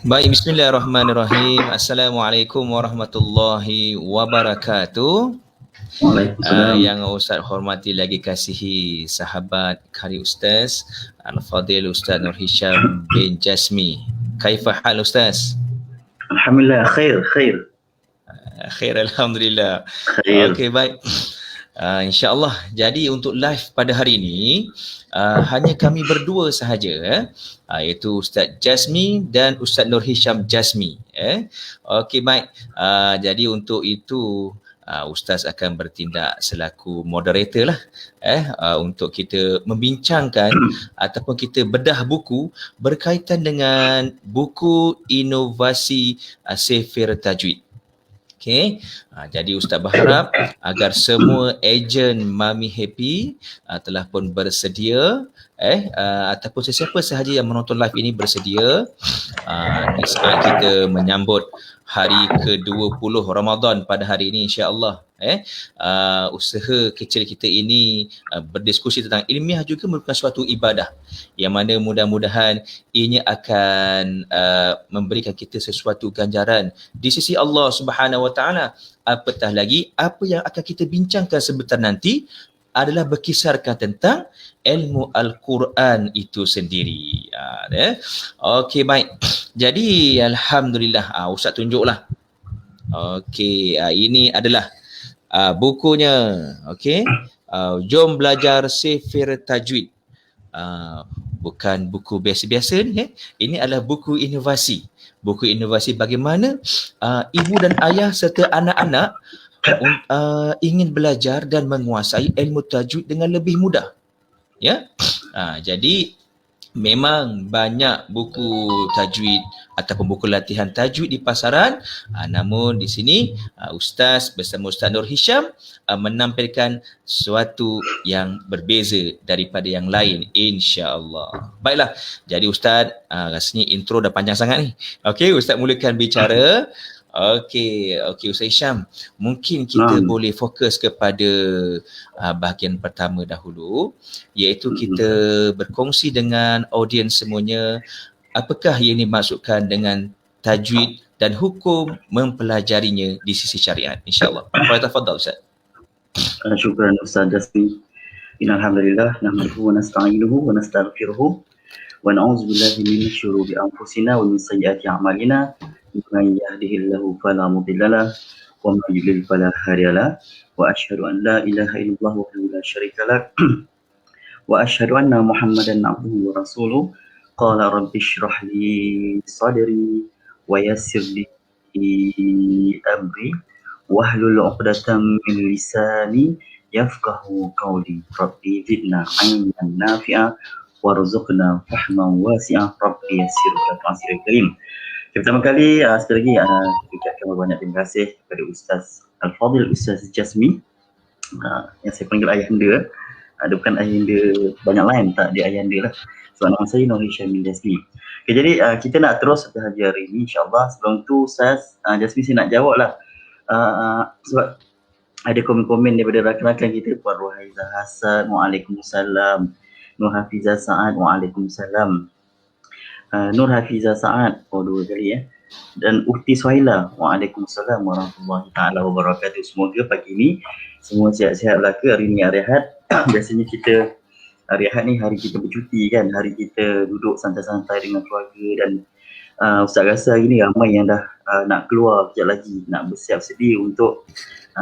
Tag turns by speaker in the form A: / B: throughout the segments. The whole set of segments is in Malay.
A: Baik, bismillahirrahmanirrahim. Assalamualaikum warahmatullahi wabarakatuh. Yang Ustaz hormati lagi kasihi sahabat kari Ustaz Al-Fadil Ustaz Nur Hisham bin Jasmi. Kaifa hal Ustaz?
B: Alhamdulillah, khair.
A: Khair, alhamdulillah.
B: Khair.
A: Okey, baik. InsyaAllah. Jadi untuk live pada hari ini hanya kami berdua sahaja, iaitu Ustaz Jasmi dan Ustaz Nur Hisham Jasmi. Okey, baik. Jadi untuk itu Ustaz akan bertindak selaku moderator lah, untuk kita membincangkan ataupun kita bedah buku berkaitan dengan buku inovasi Sefer Tajwid. Okey, jadi Ustaz berharap agar semua ejen Mami Happy telah pun bersedia, ataupun sesiapa sahaja yang menonton live ini bersedia di saat kita menyambut hari ke-20 Ramadan pada hari ini, insya-Allah. Usaha kecil kita ini berdiskusi tentang ilmiah juga merupakan suatu ibadah yang mana mudah-mudahan ianya akan memberikan kita sesuatu ganjaran di sisi Allah Subhanahu Wa Taala. Apatah lagi apa yang akan kita bincangkan sebentar nanti adalah berkisarkan tentang ilmu Al-Quran itu sendiri. Okey, baik. Jadi alhamdulillah, Ustaz tunjuklah. Okey, ini adalah bukunya. Okey, jom belajar Sefer Tajwid. Bukan buku biasa-biasa ni. Ini adalah buku inovasi. Buku inovasi bagaimana ibu dan ayah serta anak-anak ingin belajar dan menguasai ilmu tajwid dengan lebih mudah. Ya. Jadi memang banyak buku tajwid ataupun buku latihan tajwid di pasaran, namun di sini Ustaz bersama Ustaz Nur Hisham menampilkan sesuatu yang berbeza daripada yang lain, insya-Allah. Baiklah, jadi Ustaz, rasanya intro dah panjang sangat ni. Okey, Ustaz mulakan bicara. Okey Ustaz Hisham, mungkin kita boleh fokus kepada bahagian pertama dahulu, iaitu kita berkongsi dengan audiens semuanya apakah yang dimaksudkan dengan tajwid dan hukum mempelajarinya di sisi syariat, insya-Allah. Tafadhal Ustaz.
B: Syukran Ustaz Jasmi. Innalhamdulillah nahmaduhu wa nasta'inuhu wa nastaghfiruhu wa na'udzu billahi min syururi anfusina wa min sayyiati a'malina. Man yahdihillahu fala mudhillalah wa man yudlil fala hadiyalah, wa asyhadu an la ilaha illallah wahdahu la syarikalah wa asyhadu anna Muhammadan abduhu wa rasuluh. Qala rabbi shrah li sadri wa yassir li amri wahlul 'uqdatam min lisani yafqahu qawli. Rabbi zidna 'ilman nafi'a warzuqna fahman wasi'a. Rabbi yassir wa la tu'assir karim. Pertama kali, sekali lagi kita ucapkan banyak terima kasih kepada Ustaz Al-Fadil, Ustaz Jasmi, yang saya panggil ayahanda. Ada bukan ayahanda banyak lain, tak dia ayahanda lah. Sebab nama saya Nur Hisham bin Jasmi. Okay, jadi kita nak terus pada hari ini, insyaAllah. Sebelum tu Ustaz Jasmi, saya nak jawab lah. Sebab ada komen-komen daripada rakan-rakan kita, Puan Ruhaiza Hasan, Waalaikumsalam. Nur Hafizah Saad, Waalaikumsalam. Nur Hafizah Saad, dua kali dan Uhti Suhaila, Waalaikumsalam warahmatullahi taala wabarakatuh. Semoga pagi ni semua sihat-sihat belaka. Hari ni hari Ahad. Biasanya kita hari Ahad ni hari kita bercuti kan, hari kita duduk santai-santai dengan keluarga, dan Ustaz rasa hari ni ramai yang dah nak keluar kejap lagi, nak bersiap sedia untuk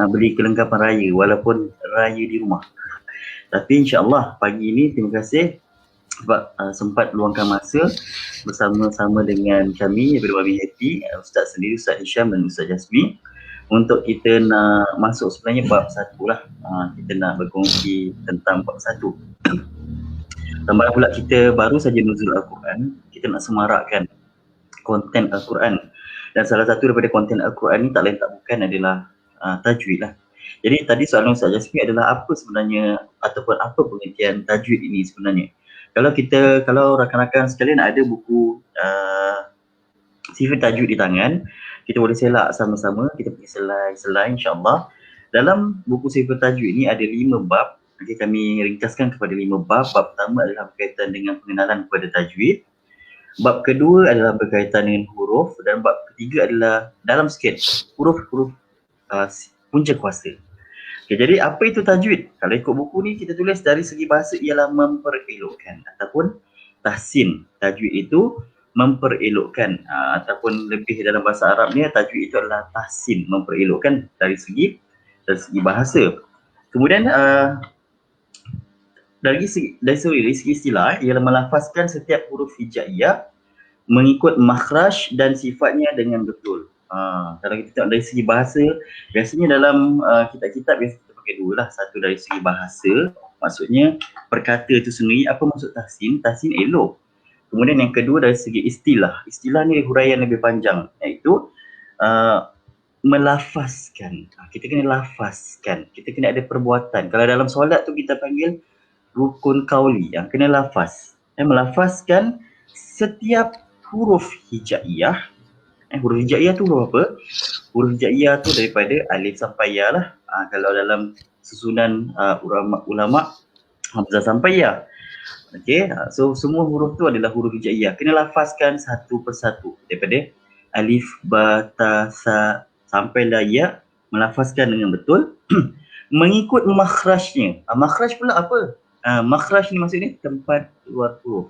B: beli kelengkapan raya walaupun raya di rumah. Tapi insya-Allah pagi ini terima kasih sebab sempat luangkan masa bersama-sama dengan kami daripada Wami Happy, Ustaz sendiri, Ustaz Hisham dan Ustaz Jasmi, untuk kita nak masuk sebenarnya bab 1 lah. Kita nak berkongsi tentang bab 1. Tambah pula kita baru saja nuzul Al-Quran, kita nak semarakkan konten Al-Quran, dan salah satu daripada konten Al-Quran ni tak lain tak bukan adalah tajwid lah. Jadi tadi soalan Ustaz Jasmi adalah apa sebenarnya ataupun apa pengertian tajwid ini sebenarnya. Kalau rakan-rakan sekalian ada buku sifat tajwid di tangan, kita boleh selak sama-sama, kita pergi selai insya-Allah. Dalam buku sifat tajwid ni ada 5 bab. Nanti kami ringkaskan kepada 5 bab. Bab pertama adalah berkaitan dengan pengenalan kepada tajwid. Bab kedua adalah berkaitan dengan huruf, dan bab ketiga adalah dalam sikit huruf-huruf punca kuasa. Okay, jadi apa itu tajwid? Kalau ikut buku ni kita tulis dari segi bahasa ialah memperelokkan ataupun tahsin. Tajwid itu memperelokkan, ataupun lebih dalam bahasa Arabnya tajwid itu adalah tahsin, memperelokkan dari segi bahasa. Kemudian dari segi istilah ialah melafazkan setiap huruf hijaiyah mengikut makhraj dan sifatnya dengan betul. Kalau kita tengok dari segi bahasa, biasanya dalam kitab-kitab biasa kita pakai dua lah. Satu dari segi bahasa, maksudnya perkata itu sendiri, apa maksud tahsin? Tahsin elok. Kemudian yang kedua dari segi istilah. Istilah ni huraian lebih panjang, iaitu melafazkan. Kita kena lafazkan, kita kena ada perbuatan. Kalau dalam solat tu kita panggil rukun qauli, yang kena lafaz. Melafazkan setiap huruf hijaiyah. Huruf hijaiyah tu huruf apa? Huruf hijaiyah tu daripada alif sampai ya lah. Kalau dalam susunan ulama hamzah sampai ya. Okey, so semua huruf tu adalah huruf hijaiyah. Kena lafazkan satu persatu daripada alif, ba, ta, sa sampai la ya, melafazkan dengan betul mengikut makhrajnya. Makhraj pula apa? Makhraj ni maksudnya tempat keluar huruf.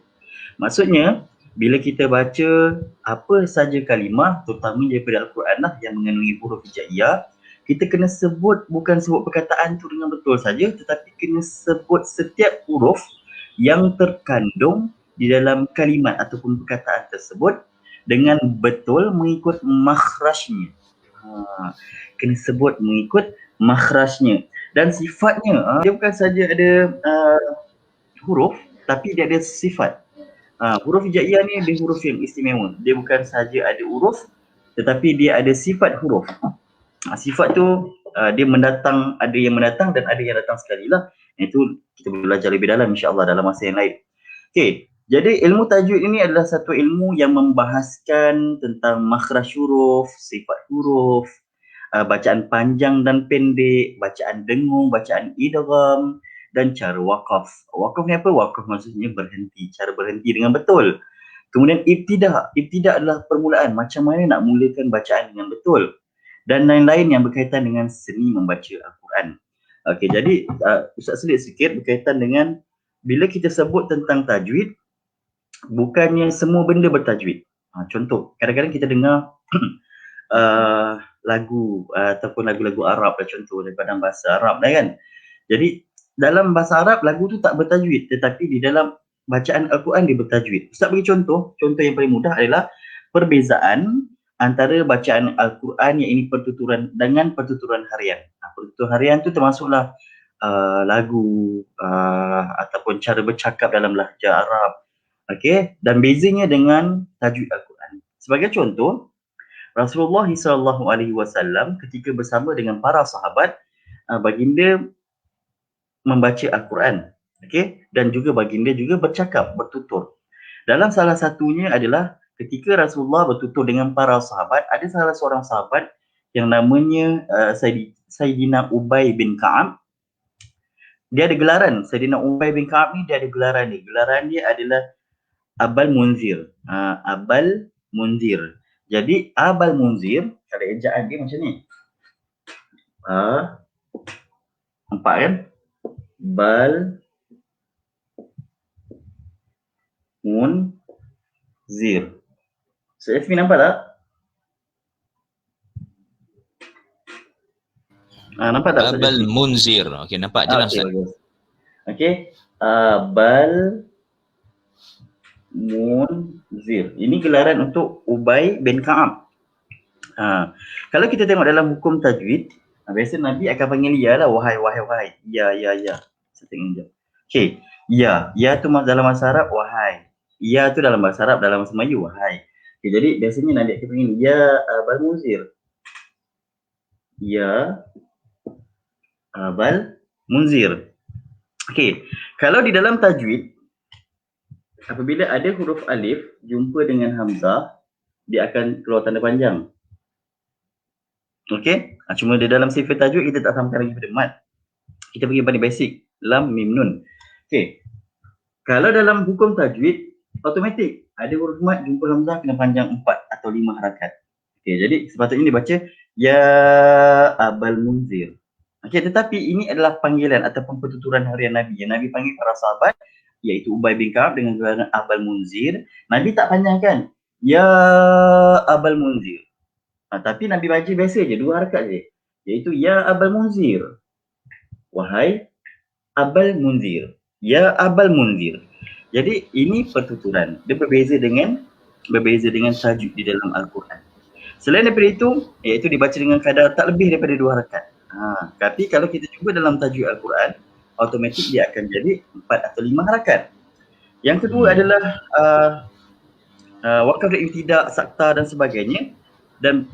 B: Maksudnya bila kita baca apa saja kalimah, terutama daripada Al-Quran lah yang mengandungi huruf hijaiyah, kita kena bukan sebut perkataan tu dengan betul saja, tetapi kena sebut setiap huruf yang terkandung di dalam kalimat ataupun perkataan tersebut dengan betul mengikut makhrajnya. Kena sebut mengikut makhrajnya. Dan sifatnya, dia bukan saja ada huruf, tapi dia ada sifat. Huruf hijaiyah ni dia huruf yang istimewa. Dia bukan saja ada huruf, tetapi dia ada sifat huruf. Sifat tu dia mendatang, ada yang mendatang dan ada yang datang sekali lah. Itu kita boleh belajar lebih dalam insya-Allah dalam masa yang lain. Okey, jadi ilmu tajwid ini adalah satu ilmu yang membahaskan tentang makhraj huruf, sifat huruf, bacaan panjang dan pendek, bacaan dengung, bacaan idgham, dan cara waqaf. Waqaf ni apa? Waqaf maksudnya berhenti, cara berhenti dengan betul. Kemudian ibtida'. Ibtida' adalah permulaan, macam mana nak mulakan bacaan dengan betul. Dan lain-lain yang berkaitan dengan seni membaca Al-Quran. Okey, jadi Ustaz selit sikit berkaitan dengan bila kita sebut tentang tajwid, bukannya semua benda bertajwid. Contoh, kadang-kadang kita dengar lagu ataupun lagu-lagu Arab lah, contoh daripada bahasa Arab lah kan. Jadi dalam bahasa Arab lagu tu tak bertajwid, tetapi di dalam bacaan Al-Quran dia bertajwid. Ustaz bagi contoh yang paling mudah adalah perbezaan antara bacaan Al-Quran yang ini pertuturan dengan pertuturan harian. Pertuturan harian tu termasuklah lagu ataupun cara bercakap dalam lahjah Arab. Okey, dan bezanya dengan tajwid Al-Quran. Sebagai contoh, Rasulullah SAW ketika bersama dengan para sahabat, baginda membaca Al-Quran, okey, dan juga baginda juga bercakap, bertutur. Dalam salah satunya adalah ketika Rasulullah bertutur dengan para sahabat, ada salah seorang sahabat yang namanya Sayyidina Ubay bin Ka'ab. Dia ada gelaran. Sayyidina Ubay bin Ka'ab ni dia ada gelaran ni. Gelaran dia adalah Abal Munzir. Abal Munzir. Jadi Abal Munzir, kalau ejaan dia macam ni. Nampak kan? Bal Munzir. So Yasmin nampak tak? Nampak tak?
A: Abal Munzir. Okey, nampak jelas Ustaz.
B: Okey. Abal Munzir. Ini gelaran untuk Ubay bin Ka'ab. Kalau kita tengok dalam hukum tajwid, biasa Nabi akan panggil ya lah, wahai. Ya. Saya tengok je. Okey. Ya tu dalam bahasa Arab wahai. Ya tu dalam bahasa Arab, dalam bahasa Melayu wahai. Okay, jadi biasanya Nabi akan panggil ya Abal Munzir. Ya Abal Munzir. Okey. Kalau di dalam tajwid, apabila ada huruf alif jumpa dengan hamzah, dia akan keluar tanda panjang. Okey? Cuma di dalam sifat tajwid kita tak sampai lagi pada mat. Kita pergi pada basic. Lam, mim, nun. Okey. Kalau dalam hukum tajwid, automatik ada huruf mat jumpa hamzah kena panjang 4 atau 5 harakat. Okey, jadi sepatutnya dibaca ya Abal Munzir. Okey, tetapi ini adalah panggilan ataupun pertuturan harian Nabi. Yang Nabi panggil para sahabat, iaitu Ubay bin Ka'ab dengan gelaran Abal Munzir. Nabi tak panjangkan ya Abal Munzir. Tapi Nabi baca biasa je, 2 harakat je. Iaitu ya Abal Munzir. Wahai Abal Munzir. Ya Abal Munzir. Jadi ini pertuturan. Dia berbeza dengan tajuk di dalam Al-Quran. Selain daripada itu, iaitu dibaca dengan kadar tak lebih daripada 2 harakat. Tapi kalau kita cuba dalam tajuk Al-Quran, automatik dia akan jadi 4 atau 5 harakat. Yang kedua adalah wakaf dan ibtidak, sakta dan sebagainya. Dan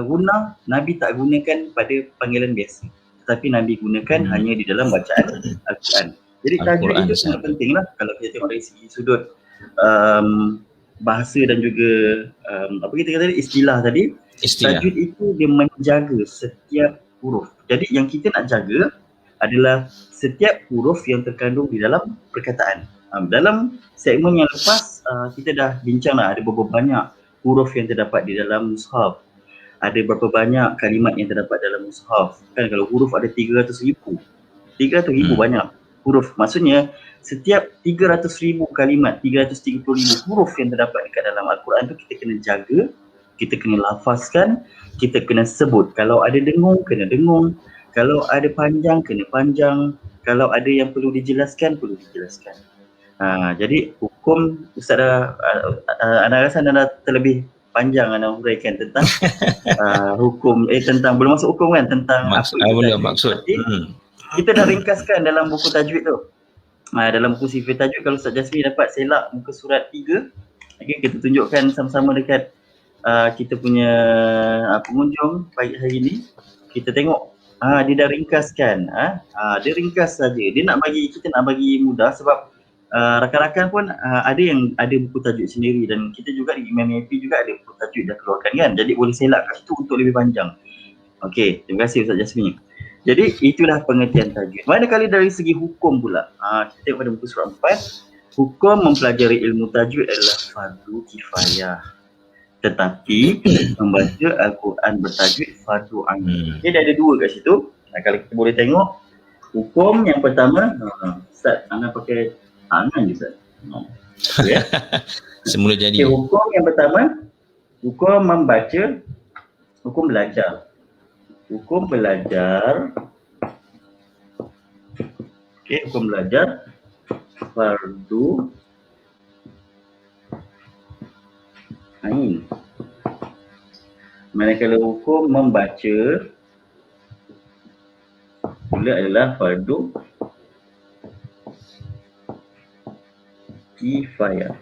B: guna Nabi tak gunakan pada panggilan biasa, tetapi Nabi gunakan hanya di dalam bacaan Al-Quran. Jadi tajuk itu sangat penting lah kalau kita tengok dari segi sudut bahasa dan juga apa kita kata tadi, istilah tadi. Tajwid itu dia menjaga setiap huruf. Jadi yang kita nak jaga adalah setiap huruf yang terkandung di dalam perkataan. Dalam segmen yang lepas kita dah bincang lah ada berapa banyak huruf yang terdapat di dalam mushaf. Ada berapa banyak kalimat yang terdapat dalam mushaf. Kan kalau huruf ada 300,000 banyak huruf. Maksudnya setiap 300,000 kalimat, 330,000 huruf yang terdapat dekat dalam Al-Quran tu kita kena jaga, kita kena lafazkan, kita kena sebut. Kalau ada dengung, kena dengung. Kalau ada panjang, kena panjang. Kalau ada yang perlu dijelaskan, perlu dijelaskan. Jadi hukum Ustaz anda rasa anda dah terlebih panjang anda huraikan tentang hukum tentang belum masuk hukum kan, tentang
A: maksud.
B: Kita dah ringkaskan dalam buku tajwid tu. Dalam buku sifat tajwid, kalau Ustaz Jasmine dapat selak muka surat 3, okay, kita tunjukkan sama-sama dekat kita punya pengunjung pagi hari ni. Kita tengok dia dah ringkaskan. Dia ringkas saja. Dia nak bagi, kita nak bagi mudah sebab rakan-rakan pun ada yang ada buku tajuk sendiri, dan kita juga di Imam AP juga ada buku tajuk dah keluarkan kan. Jadi boleh selak kat situ untuk lebih panjang. Okey, terima kasih Ustaz Jasmine. Jadi itulah pengertian tajwid. Manakala dari segi hukum pula, kita tengok pada muka surat 4, hukum mempelajari ilmu tajwid adalah fardu kifayah. Tetapi membaca Al-Quran bertajwid fardu ain. Jadi ada 2 kat situ. Kalau kita boleh tengok, hukum yang pertama, Ustaz, anda pakai tangan je Ustaz. Okay.
A: Semula jadi.
B: Okay, hukum yang pertama, hukum membaca, hukum belajar. Hukum belajar. Okey, hukum belajar fardu ain. Manakala hukum membaca pula adalah fardu kifayah.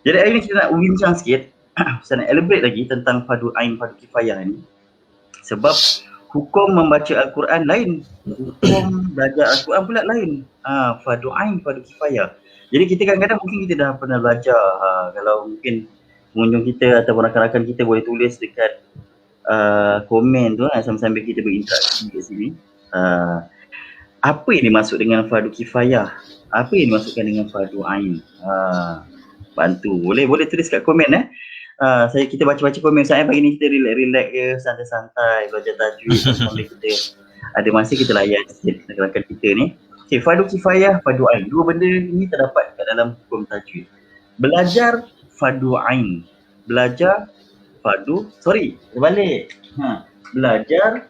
B: Jadi hari ni kita nak bincang sikit, saya nak elaborate lagi tentang fardu ain, fardu kifayah ni. Sebab hukum membaca Al-Quran lain, hukum belajar Al-Quran pula lain. Fardu ain, fardu kifayah. Jadi kita kadang-kadang mungkin kita dah pernah belajar, kalau mungkin pengunjung kita ataupun rakan-rakan kita boleh tulis dekat komen tu sambil kita berinteraksi kat sini. Apa yang dimaksud dengan fardu kifayah? Apa yang dimaksudkan dengan fardu ain? Bantu. Boleh tulis kat komen kita baca-baca komen. Saya pagi ni kita relax je, santai-santai belajar tajwid sambil kita ada masa kita layan sikit rakan-rakan kita ni. Okay, fardu kifayah, fardu ain. Dua benda ni terdapat kat dalam hukum tajwid. Belajar fardu ain. Belajar belajar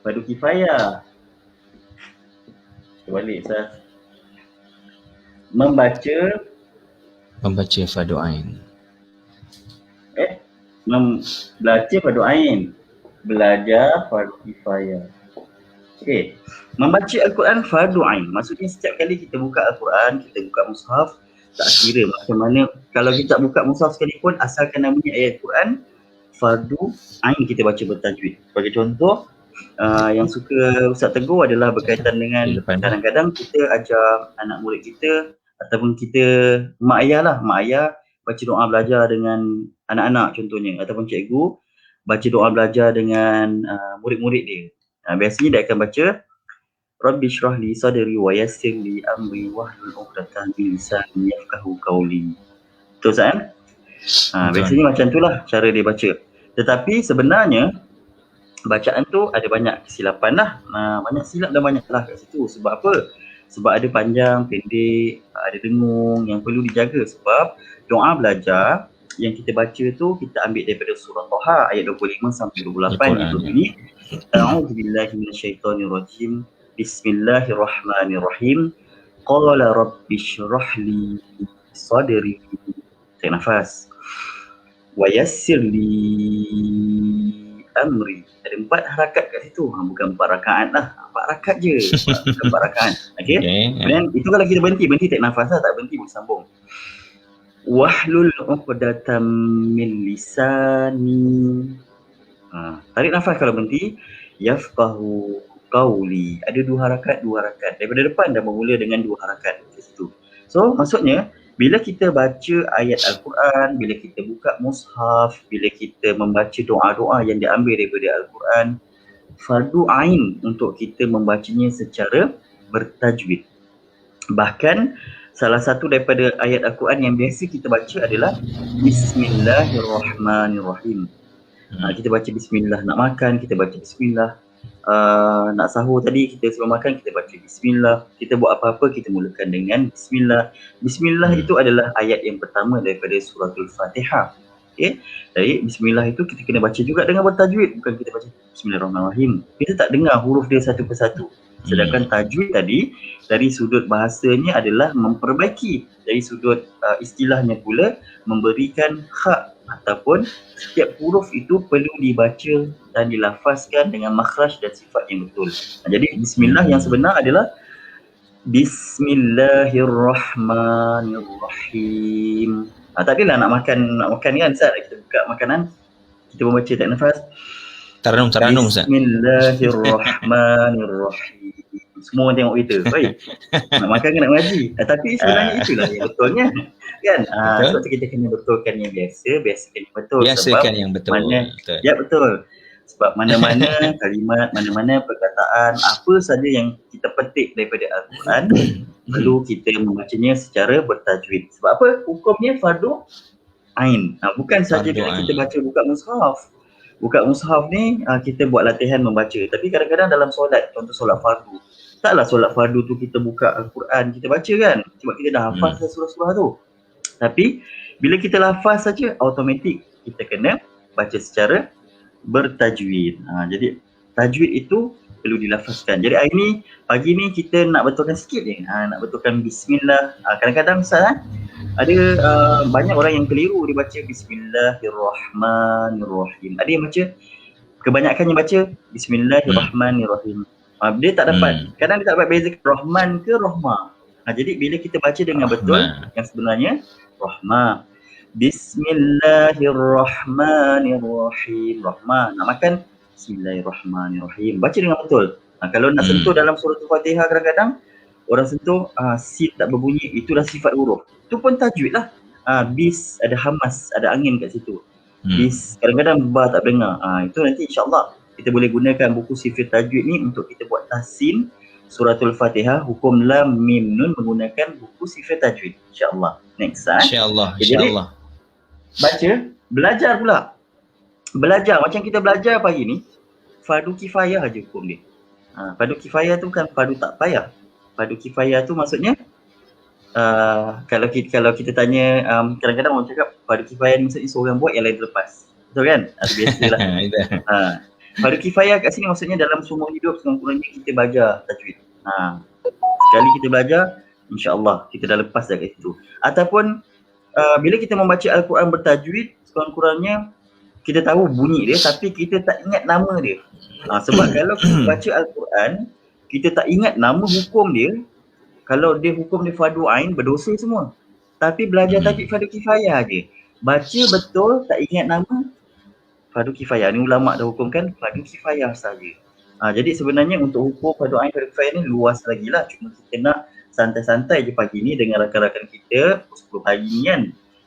B: fardu kifayah. Balik Sah. Membaca
A: fardu ain.
B: Belajar fardu ain. Belajar fardu kifayah. Okey. Membaca Al-Quran fardu ain. Maksudnya setiap kali kita buka Al-Quran, kita buka mushaf, tak kira macam mana, kalau kita tak buka mushaf sekalipun, asalkan namanya ayat Quran, fardu ain kita baca bertajwid. Sebagai contoh, yang suka Ustaz tegur adalah berkaitan dengan kadang-kadang kita ajar anak murid kita ataupun kita mak ayah baca doa belajar dengan anak-anak contohnya, ataupun cikgu baca doa belajar dengan murid-murid dia. Biasanya dia akan baca Rabbi syrah li sadri wa yassir li amri wahlul 'uqdatam min lisani yafqahu qawli. Betul kan? Biasanya macam itulah cara dia baca. Tetapi sebenarnya bacaan tu ada banyak kesilapan lah. Banyak silap dan banyak salah kat situ. Sebab apa? Sebab ada panjang, pendek, ada dengung yang perlu dijaga. Sebab doa belajar yang kita baca tu kita ambil daripada surah Taha ayat 25 sampai 28 yang berbunyi A'udzubillahi minasyaitonirrajim. Bismillahirrahmanirrahim. Qala rabbi syrah li sadri. Tarik nafas. Wa yassir li amri. Ada 4 harakat kat situ. Bukan 4 rakaat lah. 4 rakaat je. Bukan 4 rakaat. Okay. Dan itu kalau kita berhenti tarik nafas lah. Tak berhenti boleh sambung. Wahlul 'uqdatam min lisani. Tarik nafas kalau berhenti. Yafqahu qawli. Ada 2 harakat. Daripada depan dah bermula dengan 2 harakat kat situ. So maksudnya bila kita baca ayat Al-Quran, bila kita buka mushaf, bila kita membaca doa-doa yang diambil daripada Al-Quran, fardu ain untuk kita membacanya secara bertajwid. Bahkan salah satu daripada ayat Al-Quran yang biasa kita baca adalah Bismillahirrahmanirrahim. Kita baca Bismillah. Nak makan kita baca Bismillah. Nak sahur tadi kita sebelum makan kita baca Bismillah. Kita buat apa-apa kita mulakan dengan Bismillah. Bismillah itu adalah ayat yang pertama daripada suratul Fatihah. Okay? Jadi Bismillah itu kita kena baca juga dengan bertajwid. Bukan kita baca Bismillahirrahmanirrahim. Kita tak dengar huruf dia satu persatu. Sedangkan tajwid tadi dari sudut bahasanya adalah memperbaiki. Dari sudut istilahnya pula memberikan hak ataupun setiap huruf itu perlu dibaca dan dilafazkan dengan makhraj dan sifat yang betul. Jadi bismillah yang sebenar adalah Bismillahirrahmanirrahim. Tadilah nak makan kan Ustaz, kita buka makanan, kita membaca tak nafas.
A: Taranum Ustaz.
B: Bismillahirrahmanirrahim. Semua orang tengok kita. Baik. Nak makan ke nak mengaji? Tapi sebenarnya itulah yang betulnya. Kan? Sebab tu kita kena betulkan yang biasakan yang betul.
A: Biasakan yang betul.
B: Betul. Ya betul. Sebab mana-mana kalimat, mana-mana perkataan, apa saja yang kita petik daripada Al-Quran, perlu kita membacanya secara bertajwid. Sebab apa? Hukumnya fardu ain. Bukan saja bila kita baca buka mushaf. Buka mushaf ni kita buat latihan membaca. Tapi kadang-kadang dalam solat, contoh solat fardu, taklah solat fardu tu kita buka Al-Quran kita baca kan. Sebab kita dah hafal surah-surah tu. Tapi bila kita lafaz saja, automatik kita kena baca secara bertajwid. Jadi tajwid itu perlu dilafazkan. Jadi hari ni, pagi ni kita nak betulkan sikit je. Nak betulkan bismillah. Kadang-kadang misalnya ada banyak orang yang keliru dia baca Bismillahirrahmanirrahim. Ada yang baca, kebanyakan yang baca Bismillahirrahmanirrahim. Dia tak dapat, kadang dia tak dapat bezakan Rahman ke Rahmah. Jadi bila kita baca dengan betul, yang sebenarnya Rahmah. Bismillahirrahmanirrahim. Rahmah. Nak makan Bismillahirrahmanirrahim. Baca dengan betul. Kalau nak sentuh dalam surah Al-Fatihah kadang-kadang orang sentuh sin tak berbunyi, itulah sifat huruf. Itu pun tajwid lah. bis ada hamas, ada angin kat situ.
A: Hmm.
B: Bis kadang-kadang ba tak dengar. Itu nanti insya-Allah kita boleh gunakan buku sifir tajwid ni untuk kita buat tahsin suratul Fatihah, hukum lam mim nun menggunakan buku sifir tajwid. Insya-Allah. Next
A: InsyaAllah,
B: Okay, jadi
A: insyaAllah.
B: baca, belajar pula. Belajar macam kita belajar pagi ni, fardu kifayah aja hukum dia. Fardu kifayah tu bukan fardu tak payah. Fardu kifayah tu maksudnya kalau kita tanya, kadang-kadang orang cakap fardu kifayah ni maksudnya seorang buat yang lain terlepas. Betul kan? Biasalah. Fardu kifayah kat sini maksudnya dalam semua hidup sekurang-kurangnya kita belajar tajwid. Sekali kita belajar, insya-Allah kita dah lepas dah kat situ. Ataupun bila kita membaca Al-Quran bertajwid, sekurang-kurangnya kita tahu bunyi dia tapi kita tak ingat nama dia. Sebab kalau kita baca Al-Quran, kita tak ingat nama hukum dia, kalau dia hukum dia fardu ain, berdosa semua. Tapi belajar tajwid fardu kifayah je. Baca betul, tak ingat nama, fardu kifayah. Ni ulama' dah hukumkan fardu kifayah saja. Jadi sebenarnya untuk hukum fardu ain, fardu kifayah ni luas lagi lah. Cuma kita nak santai-santai je pagi ni dengan rakan-rakan kita 10 hari ni kan.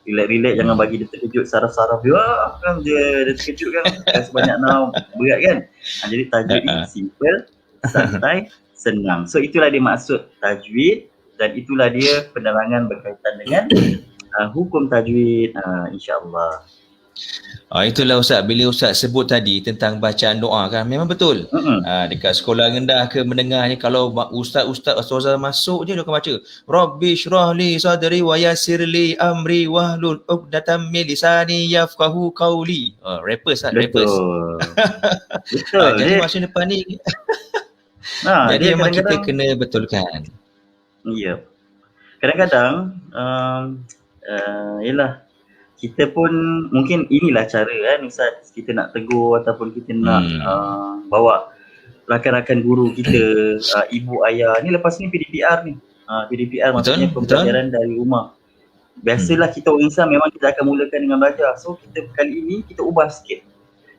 B: Relax-relax, jangan bagi dia terkejut, saraf-saraf dia kan dia terkejut kan sebanyak now, berat kan. Jadi tajwid ni simple, santai, senang. So itulah dia maksud tajwid dan itulah dia penerangan berkaitan dengan hukum tajwid, insya-Allah.
A: Itulah Ustaz, bila Ustaz sebut tadi tentang bacaan doa kan, memang betul. Dekat sekolah rendah ke menengah ni, kalau ustaz masuk je dia akan baca Rabbi syrah li sadri wa yassir li amri wahlul 'uqdatam min lisani yafqahu qawli. Rappers lah, rappers.
B: Betul.
A: Jadi masa depan ni jadi memang kita kena betulkan.
B: Ya. Kadang-kadang yalah, kita pun mungkin inilah cara kan Ustaz, kita nak tegur ataupun kita nak bawa rakan-rakan guru kita, ibu ayah ni lepas ni PDPR ni. PDPR maksudnya pembelajaran dari rumah. Biasalah kita orang Islam memang kita akan mulakan dengan belajar. So kita kali ini kita ubah sikit.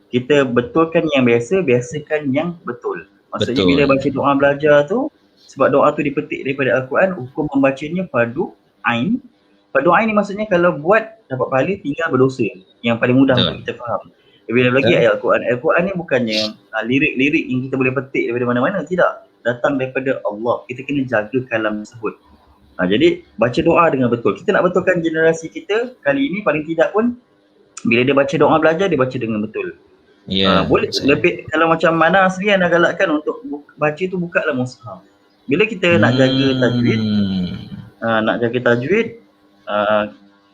B: Kita betulkan yang biasa, biasakan yang betul. Maksudnya bila baca doa belajar tu, sebab doa tu dipetik daripada Al-Quran, hukum membacanya fardu ain. Fardu ain ni maksudnya kalau buat dapat pahala, tinggal berdosa. Yang paling mudah untuk kita faham. Bila lagi ayat Al-Quran. Al-Quran ni bukannya lirik-lirik yang kita boleh petik daripada mana-mana. Tidak. Datang daripada Allah. Kita kena jaga kalam tersebut. Jadi baca doa dengan betul. Kita nak betulkan generasi kita kali ini, paling tidak pun bila dia baca doa belajar, dia baca dengan betul. Boleh lebih, kalau macam mana aslian dah galakkan untuk baca tu, bukalah mushaf. Bila kita nak jaga tajwid,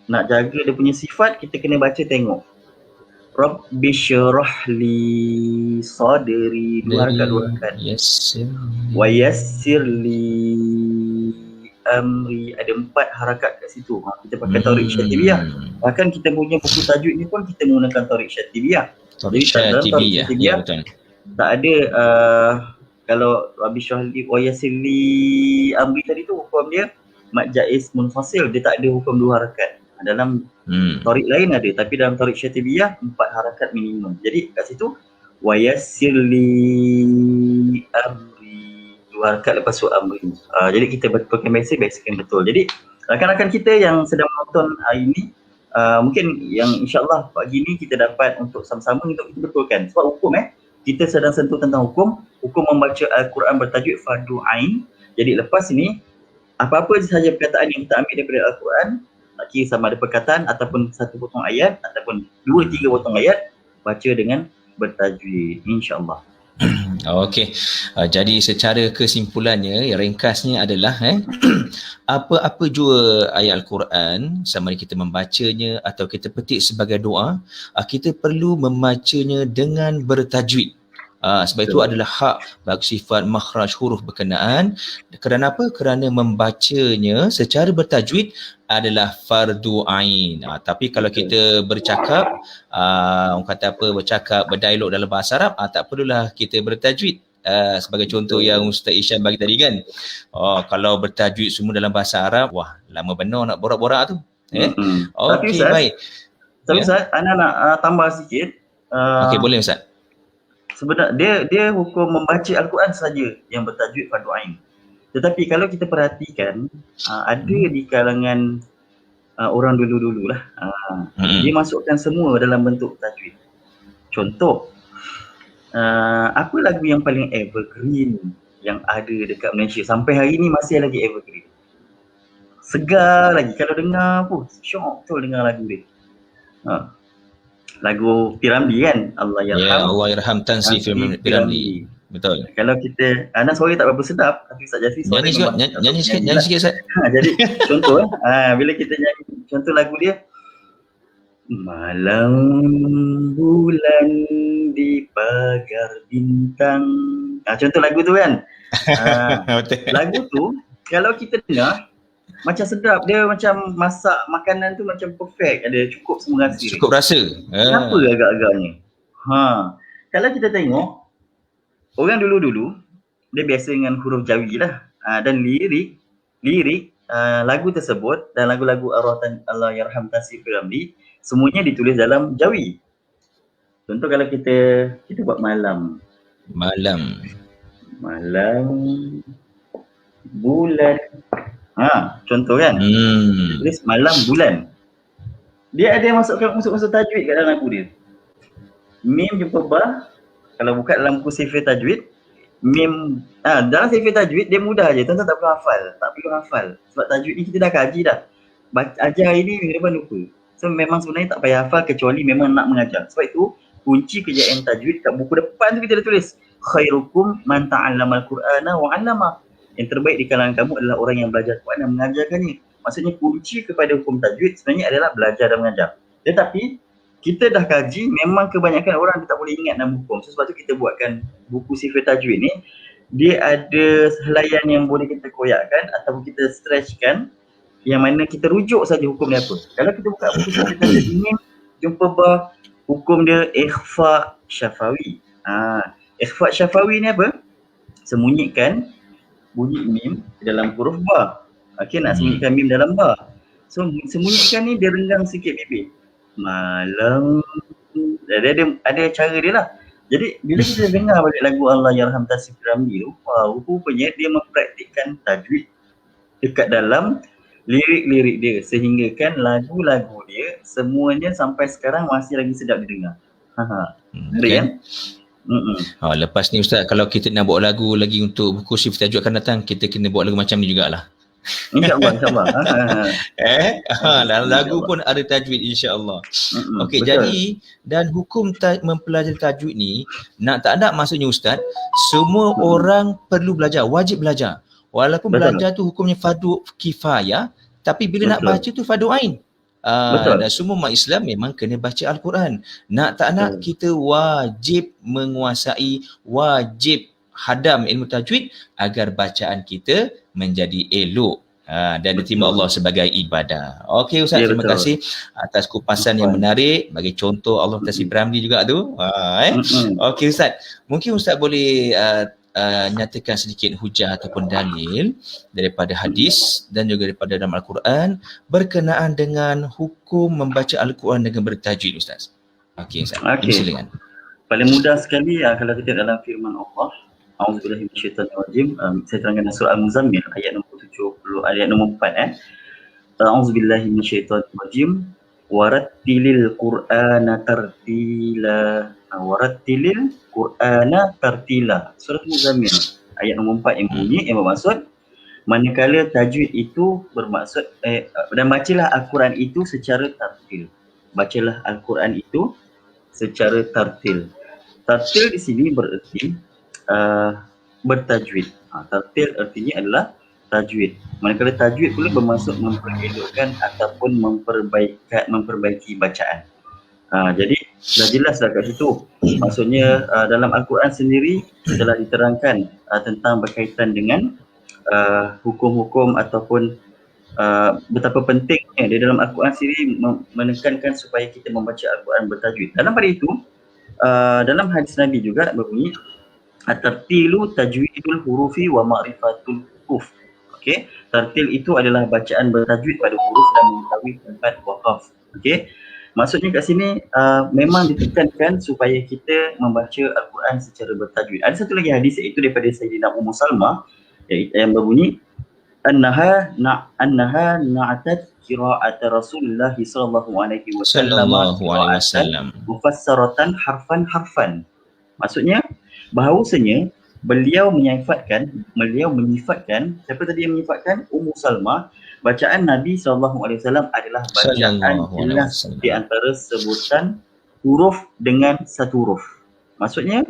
B: nak jaga dia punya sifat, kita kena baca tengok. Rabbi syrah li sadri, dua harakat. Wa yassir li amri, ada 4 harakat kat situ. Kita pakai Tariq Syatibiyah. Bahkan kita punya buku tajwid ni pun kita menggunakan Tariq Syatibiyah. Tariq Syatibiyah, ya betul. Tak ada kalau Rabbi syrah li wa yassir li amri tadi tu hukum dia mad jaiz munfasil, dia tak ada hukum 2 harakat. Dalam Tariq lain ada, tapi dalam Tariq Syatibiyah 4 harakat minimum. Jadi kat situ wa yassir li amri, 2 harakat lepas tu amri. Jadi kita betulkan biasakan betul. Jadi rakan-rakan kita yang sedang menonton hari ini, mungkin yang insya-Allah pagi ni kita dapat untuk sama-sama untuk kita betulkan. Sebab hukum kita sedang sentuh tentang hukum membaca Al-Quran bertajwid fardu ain. Jadi lepas ini apa-apa sahaja perkataan yang kita ambil daripada Al-Quran, tak kira sama ada perkataan ataupun satu potong ayat ataupun 2-3 potong ayat, baca dengan bertajwid, insya-Allah.
A: Okey. Jadi secara kesimpulannya, ringkasnya adalah apa-apa jua ayat Al-Quran, sama ada kita membacanya atau kita petik sebagai doa, kita perlu membacanya dengan bertajwid. Sebab itu adalah hak bagi sifat makhraj huruf berkenaan. Kerana apa? Kerana membacanya secara bertajwid adalah fardu ain. Tapi kalau kita bercakap, orang kata apa, bercakap, berdialog dalam bahasa Arab, tak perlulah kita bertajwid. Sebagai contoh yang Ustaz Isham bagi tadi kan. Kalau bertajwid semua dalam bahasa Arab, wah lama benar nak borak-borak tu. Okey, baik.
B: Tapi Ustaz, Ana nak tambah sikit.
A: Okey, boleh Ustaz.
B: Sebenarnya dia hukum membaca Al-Quran saja yang bertajwid fardu ain. Tetapi kalau kita perhatikan, ada di kalangan orang dulu-dulu lah. Dia masukkan semua dalam bentuk tajwid. Contoh, apa lagu yang paling evergreen yang ada dekat Malaysia sampai hari ni masih lagi evergreen? Segar lagi kalau dengar pun syok betul dengar lagu dia. Lagu Piramli kan, Allah Yarham.
A: Ya, Allah Yarham Tan Sri Piramli. Betul.
B: Kalau kita, Ana suara tak berapa sedap, tapi Ustaz Jazri suara
A: nyanyi sikit Ustaz.
B: Jadi contoh bila kita nyanyi contoh lagu dia, malam bulan di pagar bintang. Contoh lagu tu kan. Lagu tu kalau kita dengar macam sedap, dia macam masak makanan tu macam perfect, ada cukup semua rasa.
A: Cukup rasa.
B: Kenapa agak-agaknya? Kalau kita tengok orang dulu-dulu dia biasa dengan huruf Jawi lah. Dan lirik lagu tersebut dan lagu-lagu Allah Yarham Tan Sri Piramli semuanya ditulis dalam Jawi. Contoh kalau kita buat malam bulan. Contoh kan. Tulis malam bulan. Dia ada masukkan unsur-unsur tajwid kat dalam lagu dia. Mim jumpa ba. Kalau buka dalam buku Sifir Tajwid, mim dalam Sifir Tajwid dia mudah je. Tuan-tuan tak perlu hafal. Sebab tajwid ni kita dah kaji dah. Ajar hari ni minggu depan lupa. So memang sebenarnya tak payah hafal kecuali memang nak mengajar. Sebab itu kunci kejayaan tajwid kat buku depan tu kita dah tulis khairukum man ta'allamal Qur'ana wa 'allama. Yang terbaik di kalangan kamu adalah orang yang belajar Quran dan mengajarkannya. Maksudnya kunci kepada hukum tajwid sebenarnya adalah belajar dan mengajar. Tetapi kita dah kaji, memang kebanyakan orang tak boleh ingat nama hukum. So, sebab tu kita buatkan buku Sifir Tajwid ni. Dia ada helaian yang boleh kita koyakkan ataupun kita stretchkan yang mana kita rujuk saja hukum dia apa. Kalau kita buka buku Sifir Tajwid ini, jumpa hukum dia ikhfa syafawi. Ikhfa syafawi ni apa? Sembunyikan bunyi mim dalam huruf ba. Nak sembunyikan mim dalam ba. So sembunyikan ni dia renggang sikit bibir. Malam. Ada cara dia lah. Jadi bila kita dengar balik lagu Allah Yarham Tan Sri Piramli tu, rupanya dia mempraktikkan tajwid dekat dalam lirik-lirik dia sehingga kan lagu-lagu dia semuanya sampai sekarang masih lagi sedap didengar. Kan?
A: Lepas ni Ustaz, kalau kita nak buat lagu lagi untuk buku Sifir Tajwid akan datang, kita kena buat lagu macam ni jugalah.
B: InsyaAllah.
A: Dalam lagu pun ada tajwid insya-Allah. Okey, jadi dan hukum mempelajari tajwid ni tak ada maksudnya Ustaz, semua orang perlu belajar, wajib belajar. Walaupun belajar tu hukumnya fardu kifayah, tapi bila nak baca tu fardu ain. Dan semua umat Islam memang kena baca Al-Quran. Nak kita wajib menguasai, wajib hadam ilmu tajwid agar bacaan kita menjadi elok dan diterima Allah sebagai ibadah. Okey Ustaz, terima kasih atas kupasan yang menarik bagi contoh Allah Tan Sri Piramli juga tu. Okey Ustaz, mungkin Ustaz boleh nyatakan sedikit hujah ataupun dalil daripada hadis dan juga daripada dalam Al-Quran berkenaan dengan hukum membaca Al-Quran dengan bertajwid Ustaz. Okey Ustaz, silakan.
B: Paling mudah sekali kalau kita dalam firman Allah, A'udzubillahi minasyaitonirrajim. Saya terangkan dalam surah Al-Muzammil ayat nombor 70, ayat nombor 4. A'udzubillahi minasyaitonirrajim. Warattilil Qur'ana tartila. Warattilil Qur'ana tartila. Surah Al-Muzammil ayat nombor 4 yang bunyi yang bermaksud manakala tajwid itu bermaksud dan bacalah Al-Quran itu secara tartil. Bacalah Al-Quran itu secara tartil. Tartil di sini bererti bertajwid. Tartil artinya adalah tajwid. Manakala tajwid pula bermaksud memperelokkan ataupun memperbaiki bacaan. Jadi dah jelas dah kat situ. Maksudnya dalam Al-Quran sendiri telah diterangkan tentang berkaitan dengan hukum-hukum ataupun betapa pentingnya di dalam Al-Quran sendiri menekankan supaya kita membaca Al-Quran bertajwid. Dalam pada itu dalam hadis Nabi juga berbunyi at-tartilu tajwidul hurufi wa ma'rifatul huruf. Okey, tartil itu adalah bacaan bertajwid pada huruf dan mengetahui tempat waqaf. Okey, maksudnya kat sini memang ditekankan supaya kita membaca Al-Quran secara bertajwid. Ada satu lagi hadis iaitu daripada Sayyidina Ummu Salmah yang berbunyi annaha na'atat qira'at Rasulullah sallallahu alaihi wasallam
A: Sallallahu alaihi
B: qira'atan
A: wasallam.
B: mufassaratan harfan harfan. Maksudnya bahawasanya beliau menyifatkan siapa tadi yang menyifatkan Ummu Salmah, bacaan Nabi SAW adalah bacaan
A: Sallallahu alaihi
B: jelas di
A: wasallam.
B: antara sebutan huruf dengan satu huruf. Maksudnya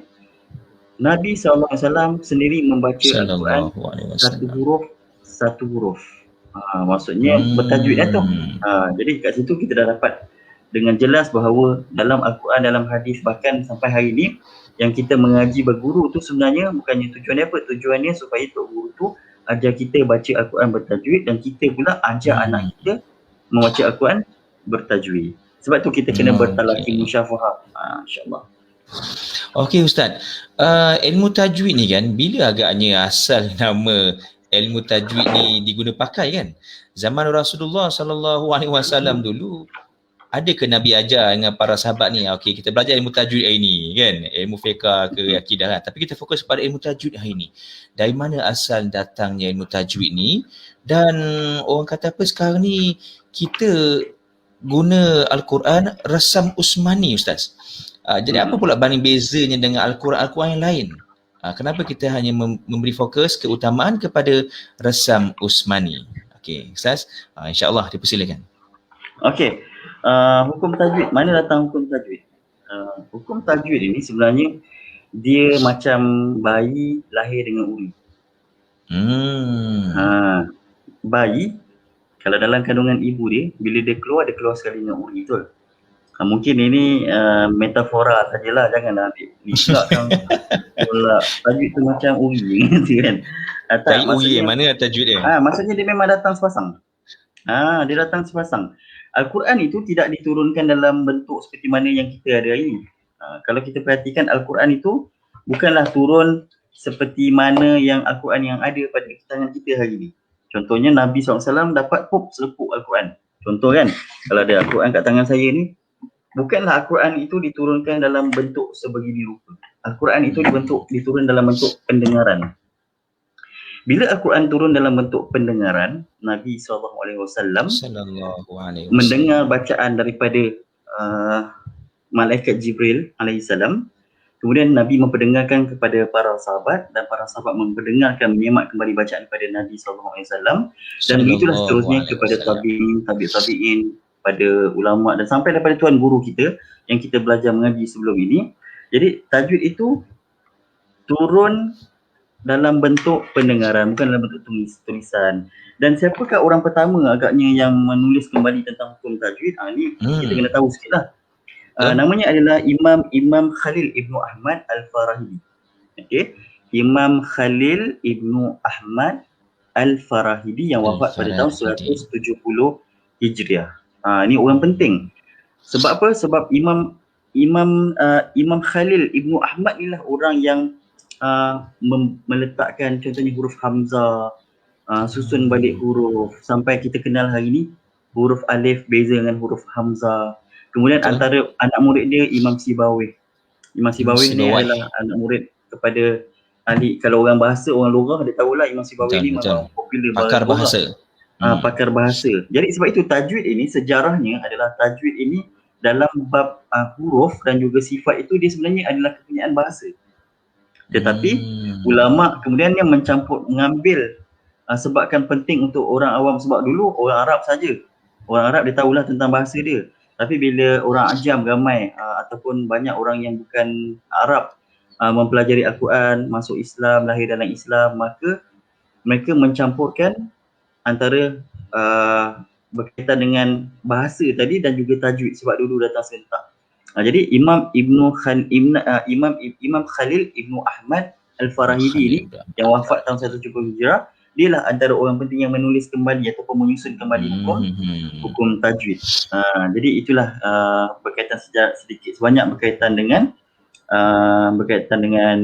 B: Nabi SAW sendiri membaca Al-Quran
A: Sallallahu alaihi
B: satu
A: wasallam.
B: huruf satu huruf. Maksudnya bertajwid tu. Jadi kat situ kita dah dapat dengan jelas bahawa dalam Al-Quran, dalam hadis, bahkan sampai hari ini yang kita mengaji berguru tu sebenarnya bukannya tujuannya apa? Tujuannya supaya tok guru tu ajar kita baca Al-Quran bertajwid dan kita pula ajar anak kita membaca Al-Quran bertajwid. Sebab tu kita kena bertalaqi musyafahah. InsyaAllah.
A: Okey Ustaz, ilmu tajwid ni kan bila agaknya asal nama ilmu tajwid ni diguna pakai kan? Zaman Rasulullah sallallahu alaihi wasallam dulu ada ke Nabi ajar dengan para sahabat ni, okey kita belajar ilmu tajwid hari ni kan, ilmu fiqh ke akidah kan, tapi kita fokus pada ilmu tajwid hari ni. Dari mana asal datangnya ilmu tajwid ni? Dan orang kata apa sekarang ni kita guna Al-Quran resam Usmani Ustaz. Jadi apa pula banding bezanya dengan Al-Quran yang lain? Kenapa kita hanya memberi fokus keutamaan kepada resam Usmani? Okey, Ustaz, insya-Allah dipersilakan.
B: Okey. Hukum tajwid, mana datang hukum tajwid? Hukum tajwid ini sebenarnya dia macam bayi lahir dengan uri. Bayi kalau dalam kandungan ibu dia, bila dia keluar sekali dengan uri betul. Mungkin ini metafora sajalah, janganlah ambil ni pula kan. Tajwid tu macam uri kan.
A: Tak, uri mana tajwid dia?
B: Maksudnya dia memang datang sepasang. Dia datang sepasang. Al-Quran itu tidak diturunkan dalam bentuk seperti mana yang kita ada hari ini. Kalau kita perhatikan Al-Quran itu bukanlah turun seperti mana yang Al-Quran yang ada pada tangan kita hari ini. Contohnya Nabi SAW dapat selepuk Al-Quran. Contoh kan, kalau ada Al-Quran kat tangan saya ni, bukanlah Al-Quran itu diturunkan dalam bentuk sebegini rupa. Al-Quran itu diturun dalam bentuk pendengaran. Bila Al-Quran turun dalam bentuk pendengaran, Nabi SAW mendengar bacaan daripada malaikat Jibril alaihissalam. Kemudian Nabi memperdengarkan kepada para sahabat dan para sahabat memperdengarkan, menyemak kembali bacaan daripada Nabi SAW. Dan begitulah seterusnya kepada tabi'in, tabi'in, pada ulama dan sampai daripada tuan guru kita yang kita belajar mengaji sebelum ini. Jadi tajwid itu turun dalam bentuk pendengaran, bukan dalam bentuk tulisan. Dan siapakah orang pertama agaknya yang menulis kembali tentang hukum tajwid? Ni kita kena tahu sikit lah. Namanya adalah Imam Khalil Ibnu Ahmad Al-Farahidi. Okay? Imam Khalil Ibnu Ahmad Al-Farahidi yang wafat pada tahun 170 Hijriah. Ni orang penting. Sebab apa? Sebab Imam Khalil Ibnu Ahmad inilah orang yang meletakkan contohnya huruf Hamzah, susun balik huruf sampai kita kenal hari ni huruf alif beza dengan huruf Hamzah. Kemudian antara anak murid dia Imam Sibawih. Imam Sibawih ni adalah anak murid kepada ahli, kalau orang bahasa, orang lorah dia tahulah Imam Sibawih ni memang popular
A: pakar bahasa.
B: Pakar bahasa. Jadi sebab itu tajwid ini sejarahnya adalah tajwid ini dalam bab huruf dan juga sifat itu dia sebenarnya adalah kepunyaan bahasa. Tetapi ulama kemudian yang mengambil sebabkan penting untuk orang awam, sebab dulu orang Arab saja. Orang Arab dia tahulah tentang bahasa dia. Tapi bila orang ajam ramai ataupun banyak orang yang bukan Arab mempelajari Al-Quran, masuk Islam, lahir dalam Islam, maka mereka mencampurkan antara berkaitan dengan bahasa tadi dan juga tajwid sebab dulu datang serentak. Jadi Imam Khalil Ibnu Ahmad Al-Farahidi ni yang wafat tahun 170 Hijrah, dialah antara orang penting yang menulis kembali ataupun menyusun kembali hukum tajwid. Jadi itulah berkaitan sedikit sebanyak berkaitan dengan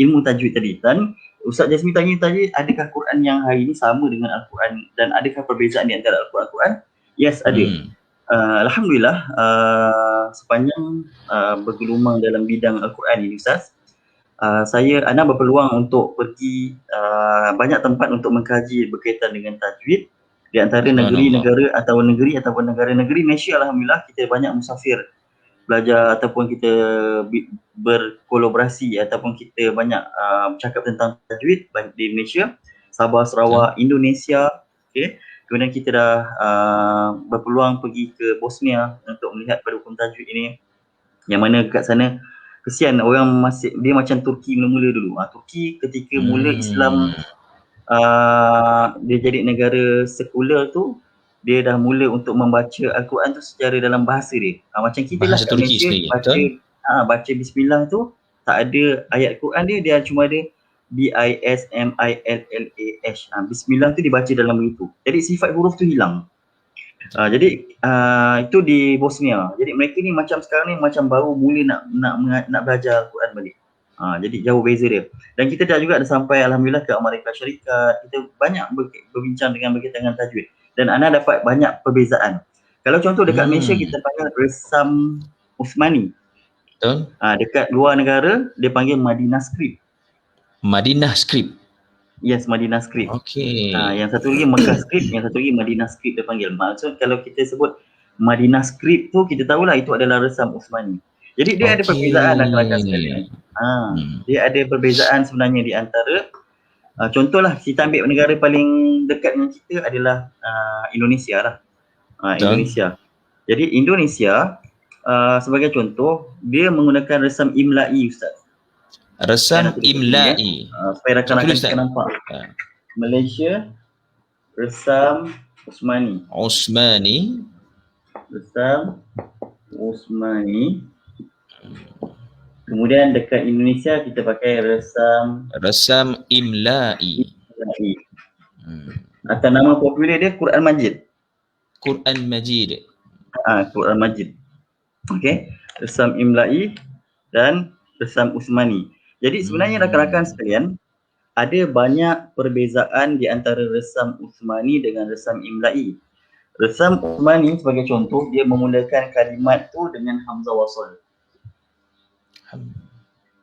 B: ilmu tajwid tadi. Dan Ustaz Jasmine tanya tadi, adakah Quran yang hari ini sama dengan Al-Quran dan adakah perbezaan di antara Al-Quran? Yes, ada. Alhamdulillah, sepanjang bergelumang dalam bidang Al-Quran ini Ustaz, Ana berpeluang untuk pergi banyak tempat untuk mengkaji berkaitan dengan tajwid. Di antara negeri-negara ataupun negara-negeri Malaysia, alhamdulillah kita banyak musafir belajar ataupun kita berkolaborasi ataupun kita banyak bercakap tentang tajwid baik di Malaysia, Sabah, Sarawak, Indonesia. Okay. Kemudian kita dah berpeluang pergi ke Bosnia untuk melihat pada hukum tajwid ini, yang mana kat sana kesian orang masih, dia macam Turki mula-mula dulu. Turki ketika mula Islam dia jadi negara sekular tu, dia dah mula untuk membaca Al-Quran tu secara dalam bahasa dia. Macam kita lah kat Malaysia baca bismillah tu tak ada ayat Quran dia cuma ada B-I-S-M-I-L-L-A-H. Bismillah tu dibaca dalam begitu. Jadi sifat huruf tu hilang. Jadi itu di Bosnia. Jadi mereka ni macam sekarang ni macam baru mula nak belajar Al-Quran balik. Jadi jauh beza dia. Dan kita dah sampai alhamdulillah ke Amerika Syarikat. Kita banyak berbincang dengan berkaitan dengan tajwid. Dan Ana dapat banyak perbezaan. Kalau contoh dekat Malaysia kita panggil resam Usmani.
A: Betul.
B: Dekat luar negara dia panggil Madinah Script.
A: Madinah Script.
B: Yes, Madinah Script.
A: Okey.
B: Yang satu lagi Mekah Script, yang satu lagi Madinah Script dia panggil. Maksud kalau kita sebut Madinah Script tu kita tahulah itu adalah resam Usmani. Jadi dia ada perbezaan rakan-rakan sekalian. Dia ada perbezaan sebenarnya di antara contohlah kita ambil negara paling dekat dengan kita adalah Indonesia lah. Indonesia. Jadi Indonesia sebagai contoh dia menggunakan resam imla'i, Ustaz.
A: Resam imla'i.
B: Supaya rakan-rakan kita nampak. Malaysia resam Usmani. Resam Usmani. Kemudian dekat Indonesia kita pakai resam imla'i. Atau nama popular dia Quran Majid.
A: Quran Majid.
B: Okey, resam imla'i dan resam Usmani. Jadi sebenarnya rakan-rakan sekalian, ada banyak perbezaan di antara resam Usmani dengan resam imla'i. Resam Usmani sebagai contoh, dia memulakan kalimat tu dengan hamzah wasal.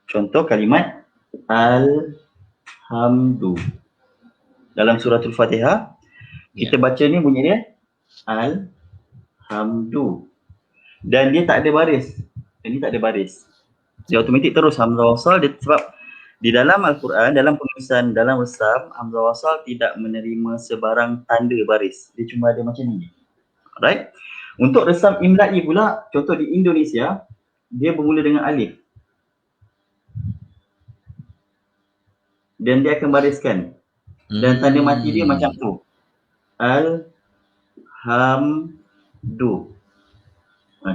B: Contoh kalimat Alhamdu. Dalam suratul Fatihah, kita baca ni bunyi dia Alhamdu. Dan dia tak ada baris. Dia automatik terus hamzah wasal dia, sebab di dalam Al-Quran, dalam penulisan, dalam resam, hamzah wasal tidak menerima sebarang tanda baris. Dia cuma ada macam ni. Alright. Untuk resam imla'i pula, contoh di Indonesia, dia bermula dengan alif. Dan dia akan bariskan. Dan tanda mati dia macam tu. Alhamdu.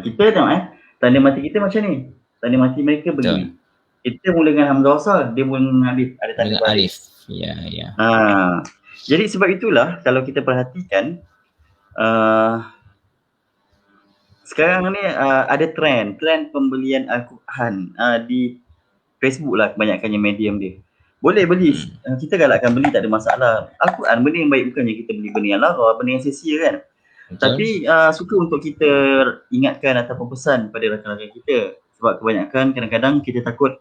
B: Kita tengok tanda mati kita macam ni. Tanda mati mereka begini. Kita mula dengan hamzah wasal, dia mula dengan alif, ada tanda baris.
A: Ya.
B: Jadi sebab itulah kalau kita perhatikan sekarang ni ada trend pembelian Al-Quran di Facebook lah kebanyakannya medium dia. Boleh beli, kita galakkan beli, tak ada masalah. Al-Quran benda yang baik, bukannya kita beli benda yang lara, benda yang sia-sia kan. Tapi suka untuk kita ingatkan ataupun pesan pada rakan-rakan kita. Sebab kebanyakan kadang-kadang kita takut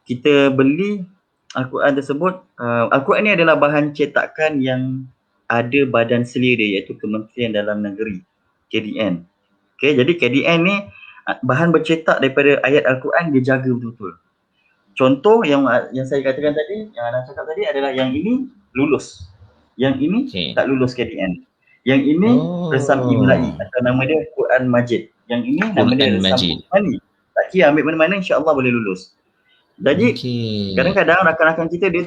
B: kita beli Al-Quran tersebut. Al-Quran ni adalah bahan cetakan yang ada badan selia dia, iaitu Kementerian Dalam Negeri, KDN. Okay, jadi KDN ni bahan bercetak daripada ayat Al-Quran dia jaga betul-betul. Contoh yang saya katakan tadi, yang Ana cakap tadi adalah yang ini lulus. Yang ini tak lulus KDN. Yang ini resam imla'i atau nama dia Quran Majid. Yang ini nama dia resam Usmani. Tak kira ambil mana-mana, insya-Allah boleh lulus. Jadi kadang-kadang rakan-rakan kita dia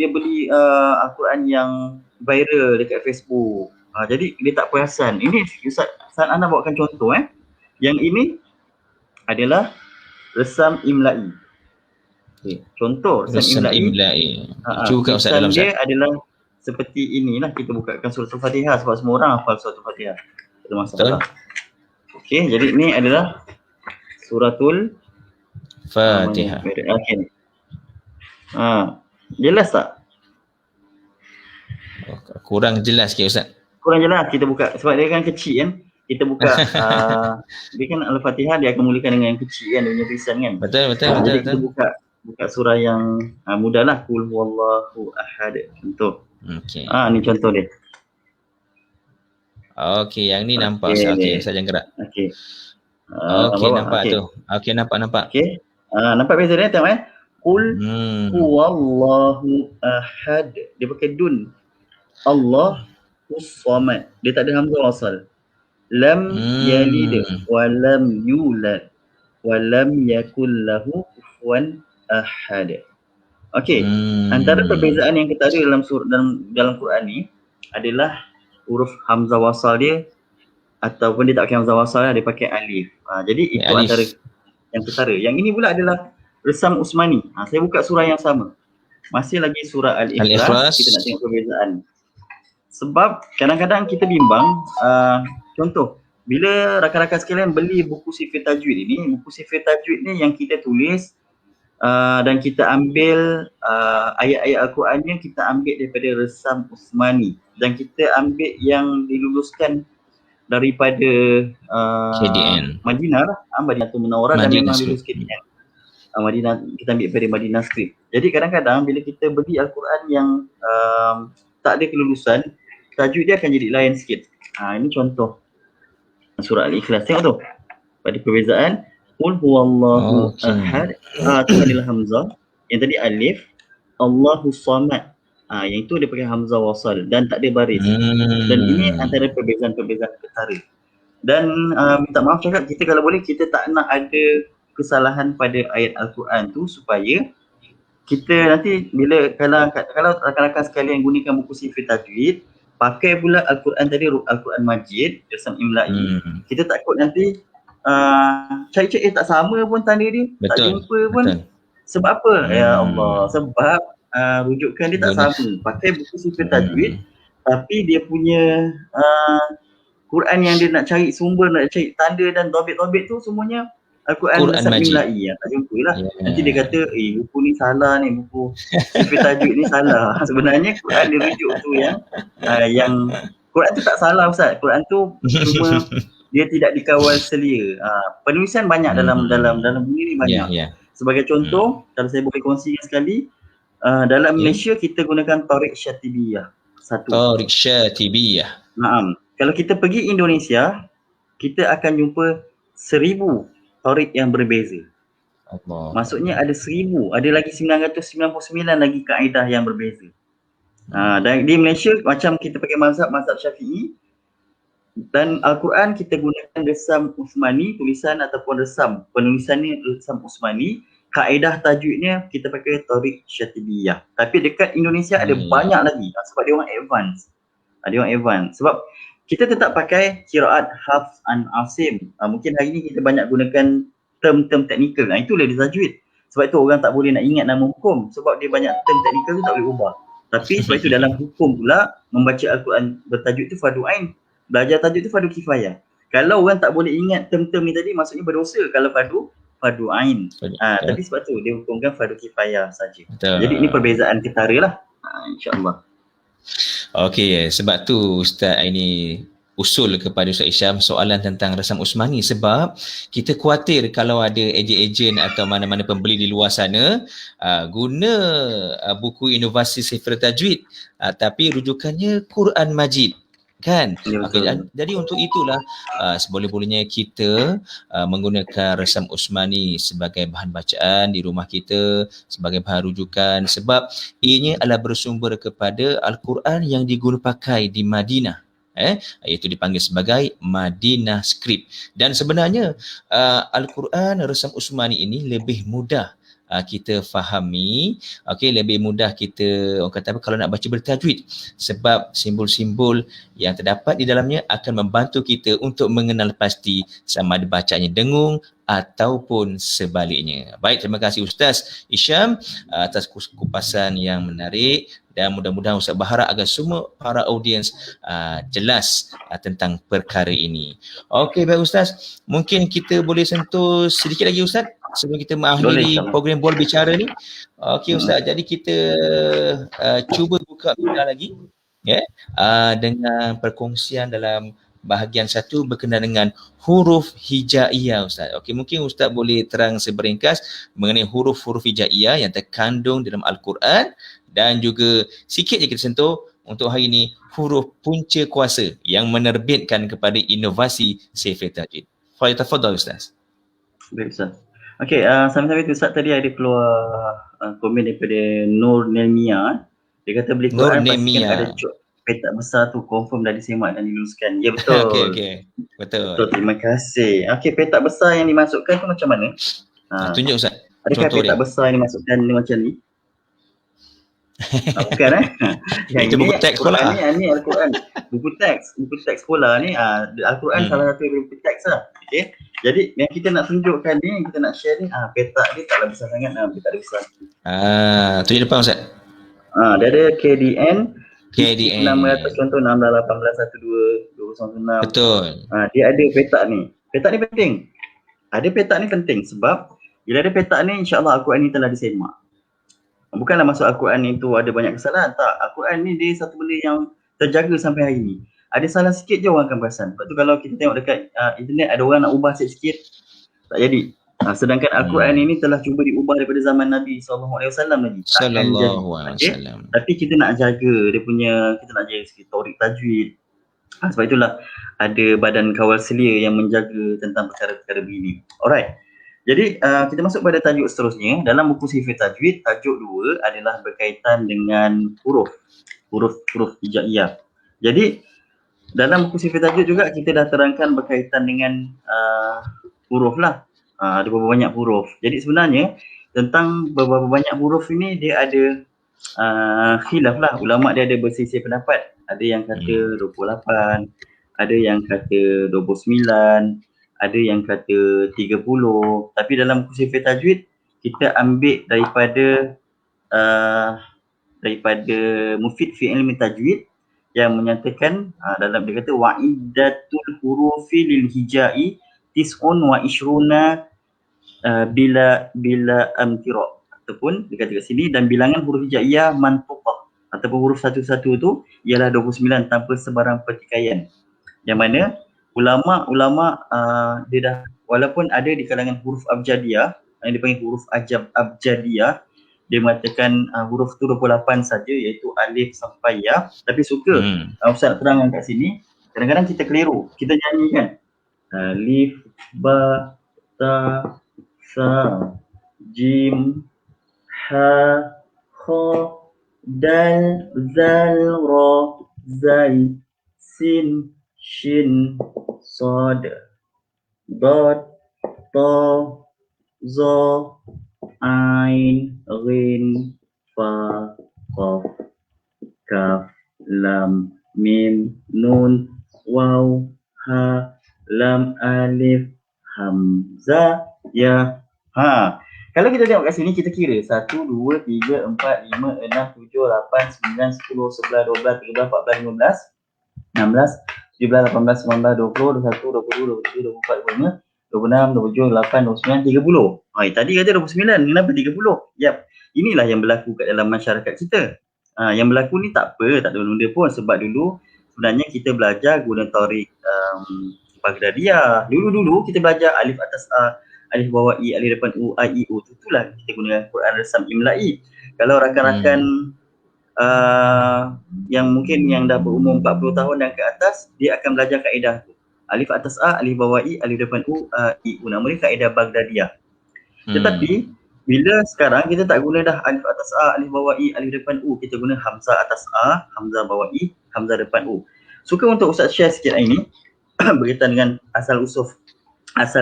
B: beli Al-Quran yang viral dekat Facebook. Jadi dia tak perasan. Ini Ustaz Ana bawakan contoh Yang ini adalah resam imla'i. Contoh resam imla'i. Cuba Ustaz dalam dia adalah seperti inilah, kita bukakan surah Al-Fatihah sebab semua orang hafal surah Al-Fatihah. Tak masalah. Okey, jadi ini adalah suratul Fatihah. Okey. Jelas tak?
A: Kurang jelas ke Ustaz?
B: Kurang jelas, kita buka sebab dia kan kecil kan. Kita buka dia kan Al-Fatihah, dia akan mulakan dengan yang kecil kan, dia punya tulisan kan.
A: Betul.
B: Jadi kita buka surah yang mudahlah, Qul huwallahu ahad contoh. Ni contoh dia.
A: Okey, yang ni nampak Ustaz. Okey, Ustaz jangan gerak.
B: Okey.
A: Okey,
B: Bawa.
A: nampak
B: Okey.
A: tu. Okey, nampak.
B: Okey. Nampak beza dia, tengok Qul huwallahu ahad. Dia pakai dun. Allahus samad. Dia tak ada hamzah wasal. Lam yalid wa lam yulad wa lam yakul lahu kufuwan ahad. Okey. Antara perbezaan yang kita ada dalam Quran ni adalah huruf hamzah wasal dia, ataupun dia tak pakai hamzah wasal, dia pakai alif. Jadi itu alif. Antara yang ketara. Yang ini pula adalah resam Usmani. Saya buka surah yang sama. Masih lagi surah Al-Ikhlas. Kita nak tengok perbezaan. Sebab kadang-kadang kita bimbang. Contoh, bila rakan-rakan sekalian beli buku sifir tajwid ini, buku sifir tajwid ni yang kita tulis dan kita ambil ayat-ayat Al-Qurannya, kita ambil daripada resam Usmani, dan kita ambil yang diluluskan daripada
A: KDN
B: Madinah lah, Madinah Munawwarah, dan memang lulus KDN. Madinah, kita ambil daripada Madinah Script. Jadi kadang-kadang bila kita beli Al-Quran yang tak ada kelulusan, tajuk dia akan jadi lain sikit. Ini contoh surah Al-Ikhlas. Tengok tu. Pada perbezaan, Qul huwallahu ahad. Tu adalah hamzah. Yang tadi alif. Allahus samad. Yang itu dia pakai hamzah wasal dan tak ada baris. Dan ini antara perbezaan-perbezaan ketara. Dan minta maaf cakap, kita kalau boleh kita tak nak ada kesalahan pada ayat Al-Quran tu, supaya kita nanti bila kalau rakan-rakan sekalian gunakan buku sifir tajwid, pakai pula Al-Quran tadi, Al-Quran Majid, Jasam Imla'i, kita takut nanti cari-cari tak sama pun tanda dia, tak jumpa pun. Sebab apa? Ya Allah, sebab rujukan dia tak sama. Pakai buku sifir tajwid, tapi dia punya Quran yang dia nak cari sumber, nak cari tanda dan dobit-dobit tu semuanya Al-Quran Jasam Imla'i. Tak jumpa lah. Nanti dia kata, buku ni salah ni, buku sifir tajwid ni salah. Sebenarnya Quran dia rujuk tu yang Quran tu tak salah Ustaz. Quran tu cuma dia tidak dikawal selia. Penulisan banyak dalam bunyi ni banyak. Sebagai contoh, kalau saya boleh kongsikan sekali, dalam Malaysia kita gunakan Tariq Syatibiyah. Tariq
A: Syatibiyah.
B: Kalau kita pergi Indonesia, kita akan jumpa 1000 Tariq yang berbeza. Allah. Maksudnya ada 1000, ada lagi 999 lagi kaedah yang berbeza. Dan di Malaysia macam kita pakai mazhab Syafi'i, dan Al-Quran kita gunakan resam Usmani, tulisan ataupun resam, penulisannya resam Usmani, kaedah tajwidnya kita pakai Tariq Syatibiyah. Tapi dekat Indonesia ada banyak lagi, sebab dia orang advance. Sebab kita tetap pakai qiraat Hafs an Asim. Mungkin hari ni kita banyak gunakan term-term teknikal. Itulah dia tajwid. Sebab itu orang tak boleh nak ingat nama hukum, sebab dia banyak term teknikal tu tak boleh ubah. Tapi sebab itu dalam hukum pula, membaca Al-Quran bertajuk tu fardu ain. Belajar tajuk tu fardu kifayah. Kalau orang tak boleh ingat term-term ni tadi, maksudnya berdosa kalau fardu ain. Tapi sebab tu dia hukumkan fardu kifayah saja. Jadi ini perbezaan ketara lah. InsyaAllah.
A: Okey, sebab tu Ustaz ini usul kepada Ustaz Hisham soalan tentang resam Usmani, sebab kita khawatir kalau ada ejen-ejen atau mana-mana pembeli di luar sana guna buku inovasi sifir tajwid tapi rujukannya Quran Majid. Kan? Okay, jadi untuk itulah seboleh-bolehnya kita menggunakan resam Usmani sebagai bahan bacaan di rumah kita, sebagai bahan rujukan, sebab ianya adalah bersumber kepada Al-Quran yang digunakan pakai di Madinah. Iaitu dipanggil sebagai Madinah Script. Dan sebenarnya Al-Quran resam Usmani ini lebih mudah kita fahami, lebih mudah kita, orang kata apa, kalau nak baca bertajwid, sebab simbol-simbol yang terdapat di dalamnya akan membantu kita untuk mengenal pasti sama ada bacanya dengung ataupun sebaliknya. Baik, terima kasih Ustaz Hisham atas kupasan yang menarik, dan mudah-mudahan Ustaz berharap agar semua para audiens jelas tentang perkara ini. Okey, baik Ustaz, mungkin kita boleh sentuh sedikit lagi Ustaz sebelum kita mengakhiri program Bola Bicara ni. Okey Ustaz, jadi kita cuba buka minda lagi dengan perkongsian dalam bahagian 1 berkenaan dengan huruf hijaiyah Ustaz. Okey, mungkin Ustaz boleh terang seberingkas mengenai huruf-huruf hijaiyah yang terkandung dalam Al-Quran, dan juga sikit je kita sentuh untuk hari ini huruf punca kuasa yang menerbitkan kepada inovasi Saiful Tajwid. Falyatafaddal Ustaz.
B: Baik Ustaz. Okey, sambil-sambil tu Ustaz tadi ada keluar komen daripada Nur Nelmia. Dia kata beli
A: Nur
B: Quran pastikan ada
A: Nemia.
B: petak besar tu, confirm dah disemak dan diluluskan. Ya betul.
A: Okey. Betul.
B: Betul, terima kasih. Okey, petak besar yang dimasukkan tu macam mana?
A: Tunjuk Ustaz.
B: Adakah
A: Contoh
B: petak
A: dia.
B: besar yang dimasukkan ni macam ni? Bukan yang
A: Itu buku teks
B: Quran
A: sekolah.
B: ni Al-Quran. Buku teks sekolah ni Al-Quran salah satu buku teks lah. Okey. Jadi yang kita nak tunjukkan ni, yang kita nak share ni, petak dia taklah besar sangat, petak dia besar.
A: Tunjuk depan Ustaz.
B: Dia ada KDN
A: 600
B: contoh 16 18 12 2016.
A: Betul.
B: Dia ada petak ni. Petak ni penting. Ada petak ni penting sebab bila ada petak ni insya-Allah Al-Quran ni telah disemak. Bukanlah maksud Al-Quran itu ada banyak kesalahan, tak. Al-Quran ni dia satu benda yang terjaga sampai hari ni. Ada salah sikit je orang akan perasan. Sebab tu kalau kita tengok dekat internet ada orang nak ubah sikit-sikit, tak jadi. Sedangkan Al-Quran ini telah cuba diubah daripada zaman Nabi SAW lagi.
A: Sallallahu alaihi wasallam.
B: Tapi kita nak jaga dia punya, kita nak jaga sikit taurik tajwid. Sebab itulah ada badan kawal selia yang menjaga tentang perkara-perkara begini. Alright. Jadi kita masuk pada tajuk seterusnya. Dalam buku Saiful Tajwid, tajuk 2 adalah berkaitan dengan huruf hijaiyah. Jadi dalam buku Saiful Tajwid juga kita dah terangkan berkaitan dengan huruf lah. Ada beberapa banyak huruf. Jadi sebenarnya tentang beberapa banyak huruf ini dia ada khilaf lah. Ulama dia ada berselisih pendapat. Ada yang kata 28, ada yang kata 29, ada yang kata 30. Tapi dalam buku Saiful Tajwid kita ambil daripada Mufid fi ilmi tajwid yang menyatakan dalam dia kata wa'iddatul hurufi lil hijai tis'un wa ishruna bila amtira, ataupun dia kata kat sini dan bilangan huruf hijaiyah mantuqah ataupun huruf satu-satu tu ialah 29 tanpa sebarang pertikaian. Yang mana ulama dia dah, walaupun ada di kalangan huruf abjadiyah yang dipanggil huruf abjadiyah, dia mengatakan huruf tu 28 saja, iaitu alif sampai ya. Tapi suka Ustaz terangkan kat sini, kadang-kadang kita keliru. Kita nyanyi kan, alif, ba, ta, sa, jim, ha, kha, dal, zal, ra, zai, sin, shin, sad, dad, ta, za, ain, ghin, fa, qaf, kaf, lam, mim, nun, waw, ha, lam, alif, hamzah, ya. Kalau kita tengok kat sini, kita kira 1, 2, 3, 4, 5, 6, 7, 8, 9, 10, 11, 12, 13, 14, 15, 16, 17, 18, 19, 20, 21, 22, 23, 24, 25, 26, 27, 28, 29, 30. Tadi kata 29, kenapa 30? Yap, inilah yang berlaku kat dalam masyarakat kita. Yang berlaku ni tak apa, tak ada benda pun, sebab dulu sebenarnya kita belajar guna taurik Baghdadiyah. Dulu kita belajar alif atas a, alif bawah i, alif depan u, a, i, u. Itulah kita gunakan Quran Resam Imla'i. Kalau rakan-rakan yang mungkin yang dah berumur 40 tahun dan ke atas, dia akan belajar kaedah tu. Alif atas a, alif bawah i, alif depan u, a, i, u. Nama dia kaedah Baghdadiyah. Tetapi bila sekarang kita tak guna dah alif atas a, alif bawah i, alif depan u, kita guna hamzah atas a, hamzah bawah i, hamzah depan u. Suka untuk Ustaz share sikit hari ni berkaitan dengan asal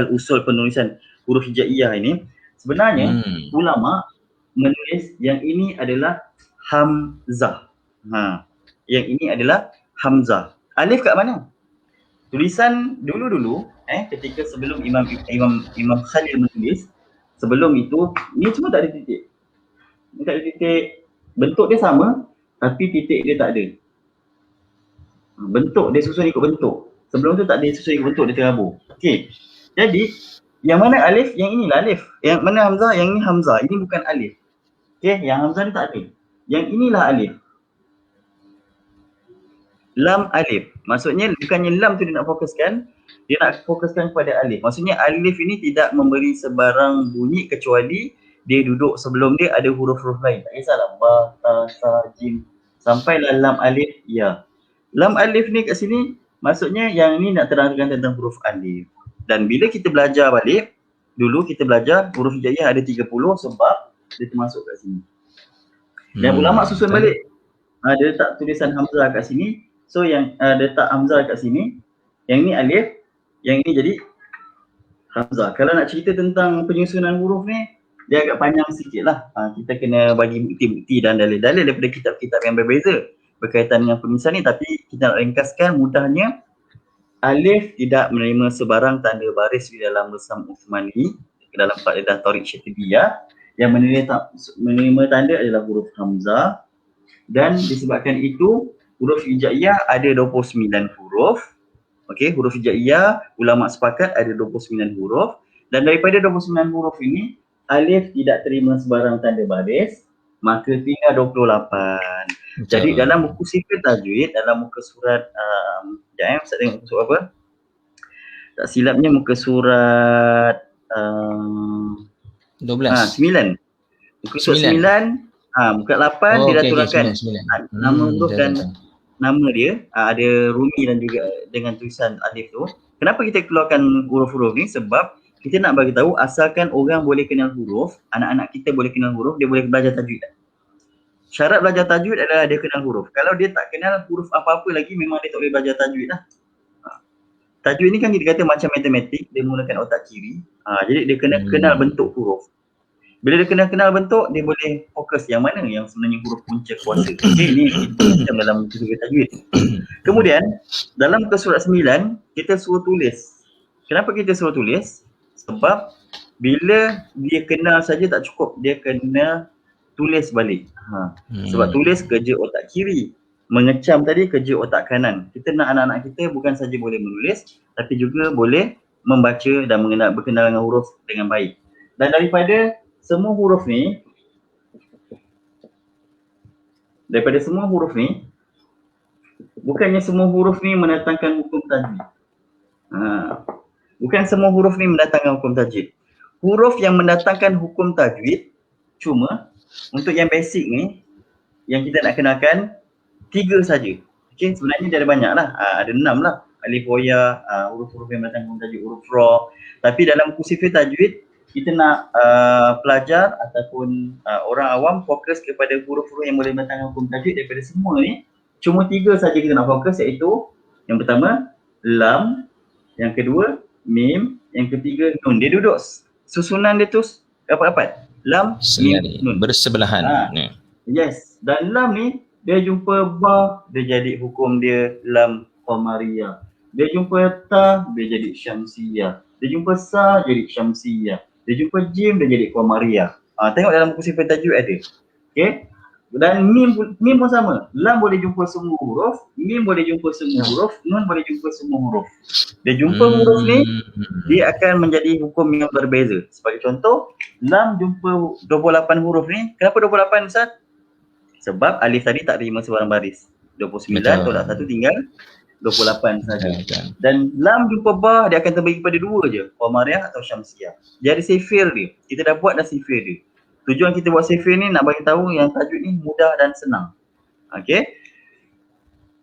B: usul penulisan huruf hijaiyah ini. Sebenarnya ulama menulis yang ini adalah hamzah. Yang ini adalah hamzah. Alif kat mana? Tulisan dulu ketika sebelum Imam Khalil menulis, sebelum itu ni semua tak ada titik. Ni tak ada titik. Bentuk dia sama tapi titik dia tak ada. Bentuk dia susun ikut bentuk. Sebelum tu tak ada susun ikut bentuk, dia terabur. Okey. Jadi yang mana alif? Yang inilah alif. Yang mana hamzah? Yang ini hamzah. Ini bukan alif. Okey, yang hamzah ni tak ada. Yang inilah alif. Lam alif. Maksudnya bukannya lam tu dia nak fokuskan, dia nak fokuskan kepada alif. Maksudnya alif ini tidak memberi sebarang bunyi kecuali dia duduk sebelum dia ada huruf-huruf lain. Tak kisahlah ba, ta, sa, jim. sampailah lam alif ya. Lam alif ni kat sini maksudnya yang ni nak terangkan tentang huruf alif. Dan bila kita belajar balik, dulu kita belajar huruf hijaiyah ada 30 sebab dia termasuk kat sini. Dan ulama susun balik. Dia letak tulisan hamzah kat sini. So yang dia letak hamzah kat sini, yang ni alif, yang ini jadi hamzah. Kalau nak cerita tentang penyusunan huruf ni, dia agak panjang sikit lah. Kita kena bagi bukti-bukti dan dalil-dalil daripada kitab-kitab yang berbeza berkaitan dengan penulisan ni. Tapi kita nak ringkaskan mudahnya, alif tidak menerima sebarang tanda baris di dalam Rusam Uthmani, dalam kaedah Tariq Syatibiyah. Yang menerima tanda adalah huruf hamzah. Dan disebabkan itu, huruf hijaiyah ada 29 huruf. Okey, huruf hijaiyah ulama sepakat ada 29 huruf. Dan daripada 29 huruf ini, alif tidak terima sebarang tanda baris, maka tinggal 28. Jadi dalam buku sifir tajwid, dalam muka surat Ustaz tengok muka surat apa? Tak silapnya muka surat
A: 12.
B: 9. Muka surat 9, muka 8 dia dah turunkan nama huruf dan nama dia, ada rumi dan juga dengan tulisan alif tu. Kenapa kita keluarkan huruf-huruf ni? Sebab kita nak bagi tahu asalkan orang boleh kenal huruf, anak-anak kita boleh kenal huruf, dia boleh belajar tajwid. Syarat belajar tajwid adalah dia kenal huruf. Kalau dia tak kenal huruf apa-apa lagi, memang dia tak boleh belajar tajwid lah. Tajwid ni kan kita kata macam matematik, dia menggunakan otak kiri. Jadi dia kena kenal bentuk huruf. Bila dia kenal bentuk, dia boleh fokus yang mana yang sebenarnya huruf punca kuasa. Okay, ini macam dalam sifir tajwid. Kemudian, dalam muka surat 9, kita suruh tulis. Kenapa kita suruh tulis? Sebab bila dia kenal saja tak cukup, dia kena tulis balik. Sebab tulis kerja otak kiri, mengecam tadi kerja otak kanan. Kita nak anak-anak kita bukan saja boleh menulis, tapi juga boleh membaca dan berkenal dengan huruf dengan baik. Dan daripada semua huruf ni, bukannya semua huruf ni mendatangkan hukum tajwid. Bukan semua huruf ni mendatangkan hukum tajwid. Huruf yang mendatangkan hukum tajwid, cuma untuk yang basic ni, yang kita nak kenalkan 3 saja. Okay, sebenarnya dia ada banyak lah, ada 6 lah. Alif, Hoya, huruf-huruf yang mendatangkan hukum tajwid, huruf Ra. Tapi dalam buku sifir tajwid, kita nak pelajar ataupun orang awam fokus kepada huruf-huruf yang boleh mendatangkan hukum tajwid. Daripada semua ni, cuma 3 saja kita nak fokus, iaitu yang pertama, lam, yang kedua, mim, yang ketiga, nun. Dia duduk, susunan dia tu rapat-rapat. Lam, mim, nun.
A: Bersebelahan.
B: Yes. Dan lam ni, dia jumpa ba, dia jadi hukum dia lam qamariyah. Dia jumpa ta, dia jadi syamsiyah. Dia jumpa sa, jadi syamsiyah. Dia jumpa jim, dia jadi qamariyah. Tengok dalam buku sifir tajwid ada. Okay. Dan mim pun sama. Lam boleh jumpa semua huruf, mim boleh jumpa semua huruf, nun boleh jumpa semua huruf. Dia jumpa huruf ni, dia akan menjadi hukum yang berbeza. Sebagai contoh, lam jumpa 28 huruf ni. Kenapa 28 Ustaz? Sebab alif tadi tak terima sebarang baris. 29 tolak 1 tinggal 28 saja. Dan lam jumpa ba, dia akan terbagi pada 2 je, qamariyah atau syamsiyah. Dia ada sifir dia. Kita dah buat dah sifir dia. Tujuan kita buat sifir ni nak bagi tahu yang tajwid ni mudah dan senang. Okey.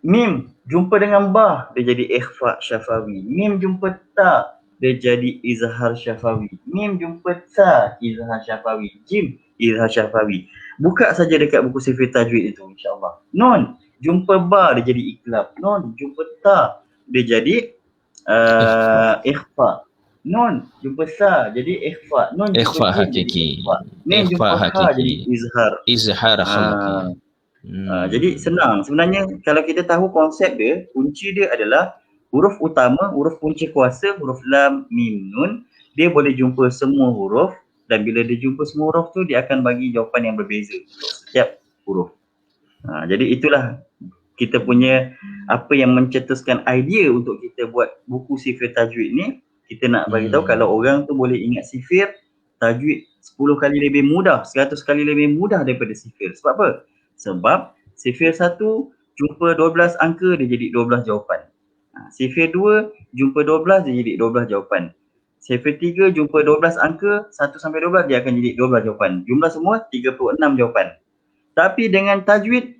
B: Mim jumpa dengan ba, dia jadi ikhfa syafawi. Mim jumpa ta, dia jadi izhar syafawi. Mim jumpa ta, izhar syafawi. Jim, izhar syafawi. Buka saja dekat buku sifir tajwid itu, insya-Allah. Nun jumpa ba, dia jadi iklab. Nun jumpa ta, dia jadi ikhfa. Nun jumpa sa, jadi ikhfa. Nun
A: ikhfa hakiki.
B: Nun jumpa ha, jadi
A: izhar khalqi.
B: Jadi senang. Sebenarnya kalau kita tahu konsep dia, kunci dia adalah huruf utama, huruf punca kuasa, huruf lam, mim, nun. Dia boleh jumpa semua huruf, dan bila dia jumpa semua huruf tu, dia akan bagi jawapan yang berbeza untuk setiap huruf. Jadi itulah kita punya apa yang mencetuskan idea untuk kita buat buku sifir tajwid ni. Kita nak bagi tahu kalau orang tu boleh ingat sifir tajwid 10 kali lebih mudah, 100 kali lebih mudah daripada sifir. Sebab apa? Sebab sifir 1 jumpa 12 angka, dia jadi 12 jawapan. Sifir 2 jumpa 12, dia jadi 12 jawapan. Sifir 3 jumpa 12 angka, 1 sampai 12, dia akan jadi 12 jawapan. Jumlah semua 36 jawapan. Tapi dengan tajwid,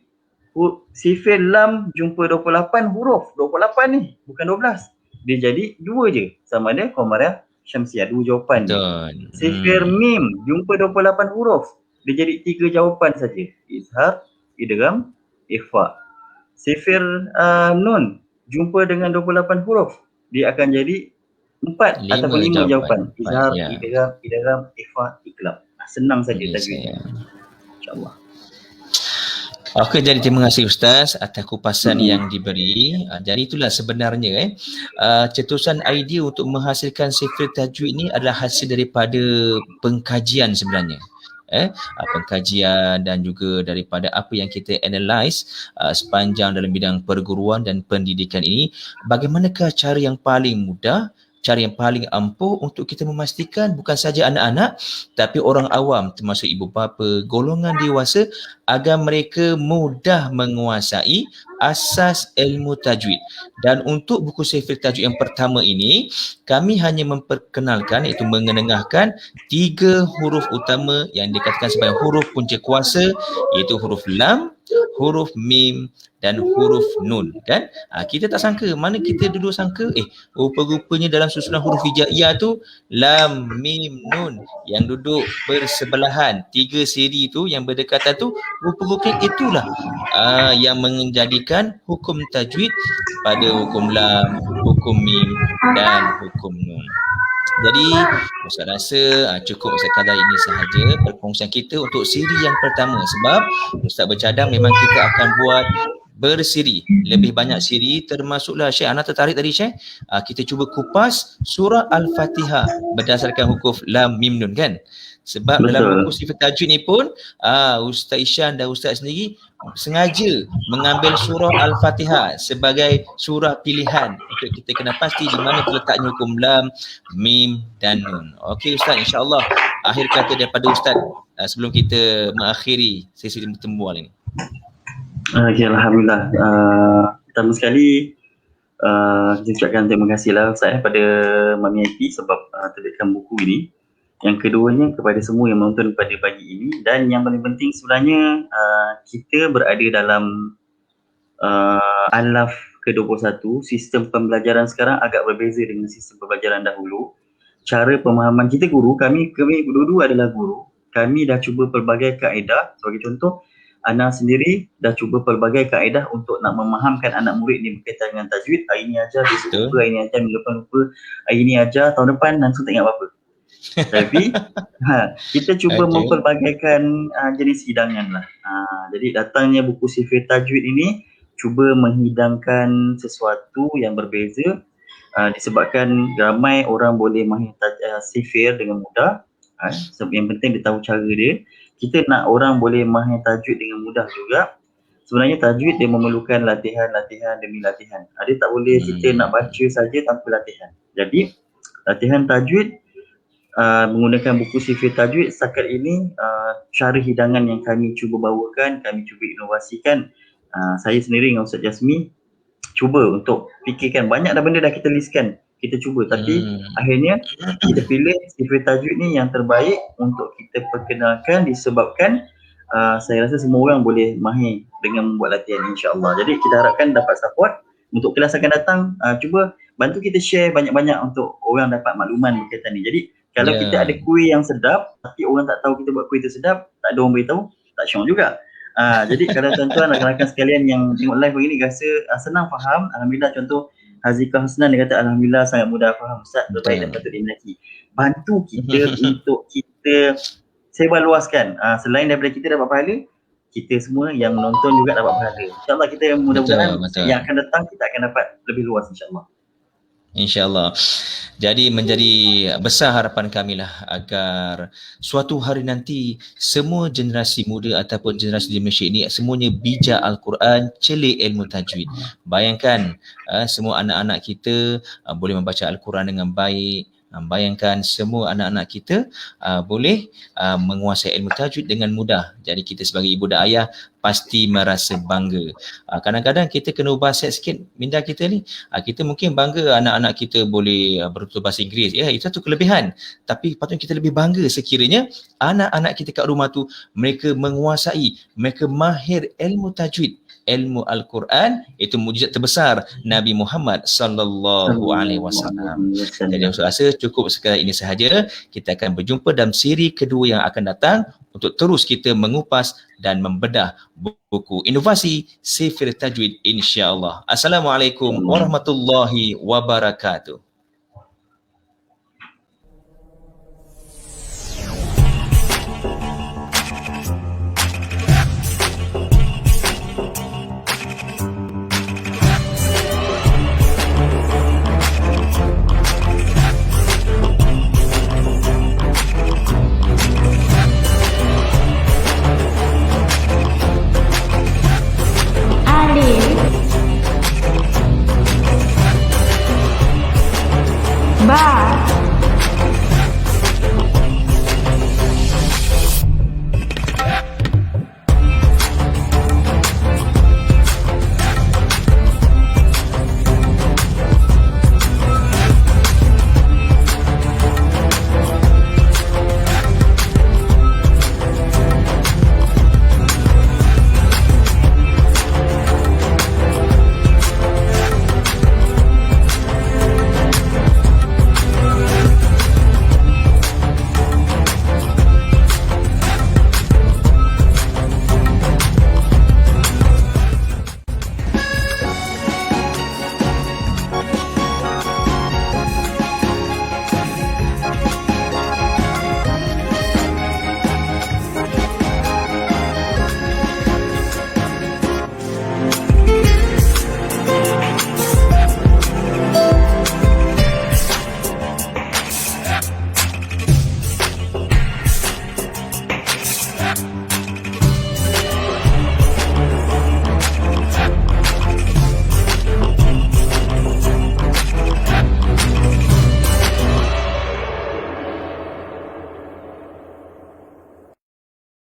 B: Sifir lam jumpa 28 huruf. 28 ni, bukan 12. Dia jadi 2 je. Sama ada Qamariyah, Syamsiah. 2 jawapan ni.
A: Betul.
B: Sifir mim jumpa 28 huruf. Dia jadi 3 jawapan saja. Izhar, idgham, ikhfa. Sifir nun jumpa dengan 28 huruf. Dia akan jadi 4 ataupun 5 jawapan. Izhar, idgham, ikhfa, iqlab. Senang saja tajwidnya. InsyaAllah.
A: Okey, jadi terima kasih Ustaz atas kupasan yang diberi. Jadi itulah sebenarnya cetusan idea untuk menghasilkan sifir tajwid ni adalah hasil daripada pengkajian sebenarnya. Pengkajian dan juga daripada apa yang kita analyse sepanjang dalam bidang perguruan dan pendidikan ini, bagaimanakah cara yang paling mudah, cara yang paling ampuh untuk kita memastikan bukan saja anak-anak tapi orang awam termasuk ibu bapa, golongan dewasa agar mereka mudah menguasai asas ilmu tajwid. Dan untuk buku sifir tajwid yang pertama ini, kami hanya memperkenalkan iaitu mengenengahkan 3 huruf utama yang dikatakan sebagai huruf punca kuasa, iaitu huruf lam, huruf mim dan huruf nun, kan? Kita tak sangka, mana kita dulu sangka rupa-rupanya dalam susunan huruf hijaiyah tu lam, mim, nun yang duduk bersebelahan, 3 siri tu yang berdekatan tu, rupa-rupanya itulah yang menjadikan hukum tajwid pada hukum lam, hukum mim dan hukum nun. Jadi Ustaz rasa cukup sekadar ini sahaja perkongsian kita untuk siri yang pertama, sebab Ustaz bercadang memang kita akan buat bersiri, lebih banyak siri, termasuklah Syekh, Ana tertarik tadi Syekh, kita cuba kupas surah Al-Fatihah berdasarkan huruf lam mim nun, kan? Sebab
B: Betul.
A: dalam buku sifat tajwid ni pun Ustaz Ishan dan Ustaz sendiri sengaja mengambil surah Al-Fatihah sebagai surah pilihan untuk kita kena pasti di mana terletaknya hukum lam, mim dan nun. Okey Ustaz, insya-Allah akhir kata daripada Ustaz sebelum kita mengakhiri sesi pertemuan ini.
B: Okay, Alhamdulillah. Pertama sekali kita ucapkan terima kasihlah Ustaz pada Mami IP sebab terbitkan buku ini. Yang keduanya kepada semua yang menonton pada pagi ini, dan yang paling penting sebenarnya kita berada dalam alaf ke-21. Sistem pembelajaran sekarang agak berbeza dengan sistem pembelajaran dahulu. Cara pemahaman kita guru, kami dua-dua adalah guru. Kami dah cuba pelbagai kaedah. Sebagai contoh, Ana sendiri dah cuba pelbagai kaedah untuk nak memahamkan anak murid ni berkaitan dengan tajwid. Hari ni ajar, besok lupa, hari ni ajar, minggu depan lupa, hari ni ajar, tahun depan langsung tak ingat apa-apa. Tapi kita cuba mempelbagaikan jenis hidangan lah. Jadi datangnya buku sifir tajwid ini cuba menghidangkan sesuatu yang berbeza, disebabkan ramai orang boleh mahir sifir dengan mudah. Yang penting dia tahu cara dia. Kita nak orang boleh mahir tajwid dengan mudah juga. Sebenarnya tajwid dia memerlukan latihan demi latihan. Dia tak boleh kita nak baca saja tanpa latihan. Jadi latihan tajwid menggunakan buku sifir tajwid setakat ini, cara hidangan yang kami cuba bawakan, kami cuba inovasikan. Saya sendiri dengan Ustaz Jasmi cuba untuk fikirkan, banyak dah benda dah kita listkan, kita cuba, tapi akhirnya kita pilih sifir tajwid ni yang terbaik untuk kita perkenalkan, disebabkan saya rasa semua orang boleh mahir dengan membuat latihan, insya-Allah. Jadi kita harapkan dapat support untuk kelas akan datang. Cuba bantu kita share banyak-banyak untuk orang dapat makluman berkaitan ni. Jadi kalau kita ada kuih yang sedap tapi orang tak tahu kita buat kuih tu sedap, tak ada orang beritahu, tak syok juga. Jadi kalau tuan-tuan rakan-rakan sekalian yang tengok live hari ni rasa senang faham, alhamdulillah, contoh Hazika Husnan dia kata alhamdulillah sangat mudah faham Ustaz, terbaik dan patut diminati. Bantu kita untuk kita sebarluaskan. Selain daripada kita dapat pahala, kita semua yang menonton juga dapat pahala. InsyaAllah kita mudah-mudahan yang akan datang kita akan dapat lebih luas insyaAllah.
A: InsyaAllah. Jadi menjadi besar harapan kami lah agar suatu hari nanti semua generasi muda ataupun generasi di Malaysia ini semuanya bijak Al-Quran, celik ilmu tajwid. Bayangkan semua anak-anak kita boleh membaca Al-Quran dengan baik. Bayangkan semua anak-anak kita boleh menguasai ilmu tajwid dengan mudah. Jadi kita sebagai ibu dan ayah pasti merasa bangga. Kadang-kadang kita kena ubah set sikit minda kita ni. Kita mungkin bangga anak-anak kita boleh bertutur bahasa Inggeris. Itu satu kelebihan. Tapi patutnya kita lebih bangga sekiranya anak-anak kita kat rumah tu mereka menguasai, mereka mahir ilmu tajwid. ilmu Al-Quran, itu mujizat terbesar Nabi Muhammad sallallahu alaihi wasallam. Jadi saya rasa cukup sekadar ini sahaja. Kita akan berjumpa dalam siri kedua yang akan datang untuk terus kita mengupas dan membedah buku inovasi Sifir Tajwid insya-Allah. Assalamualaikum warahmatullahi wabarakatuh.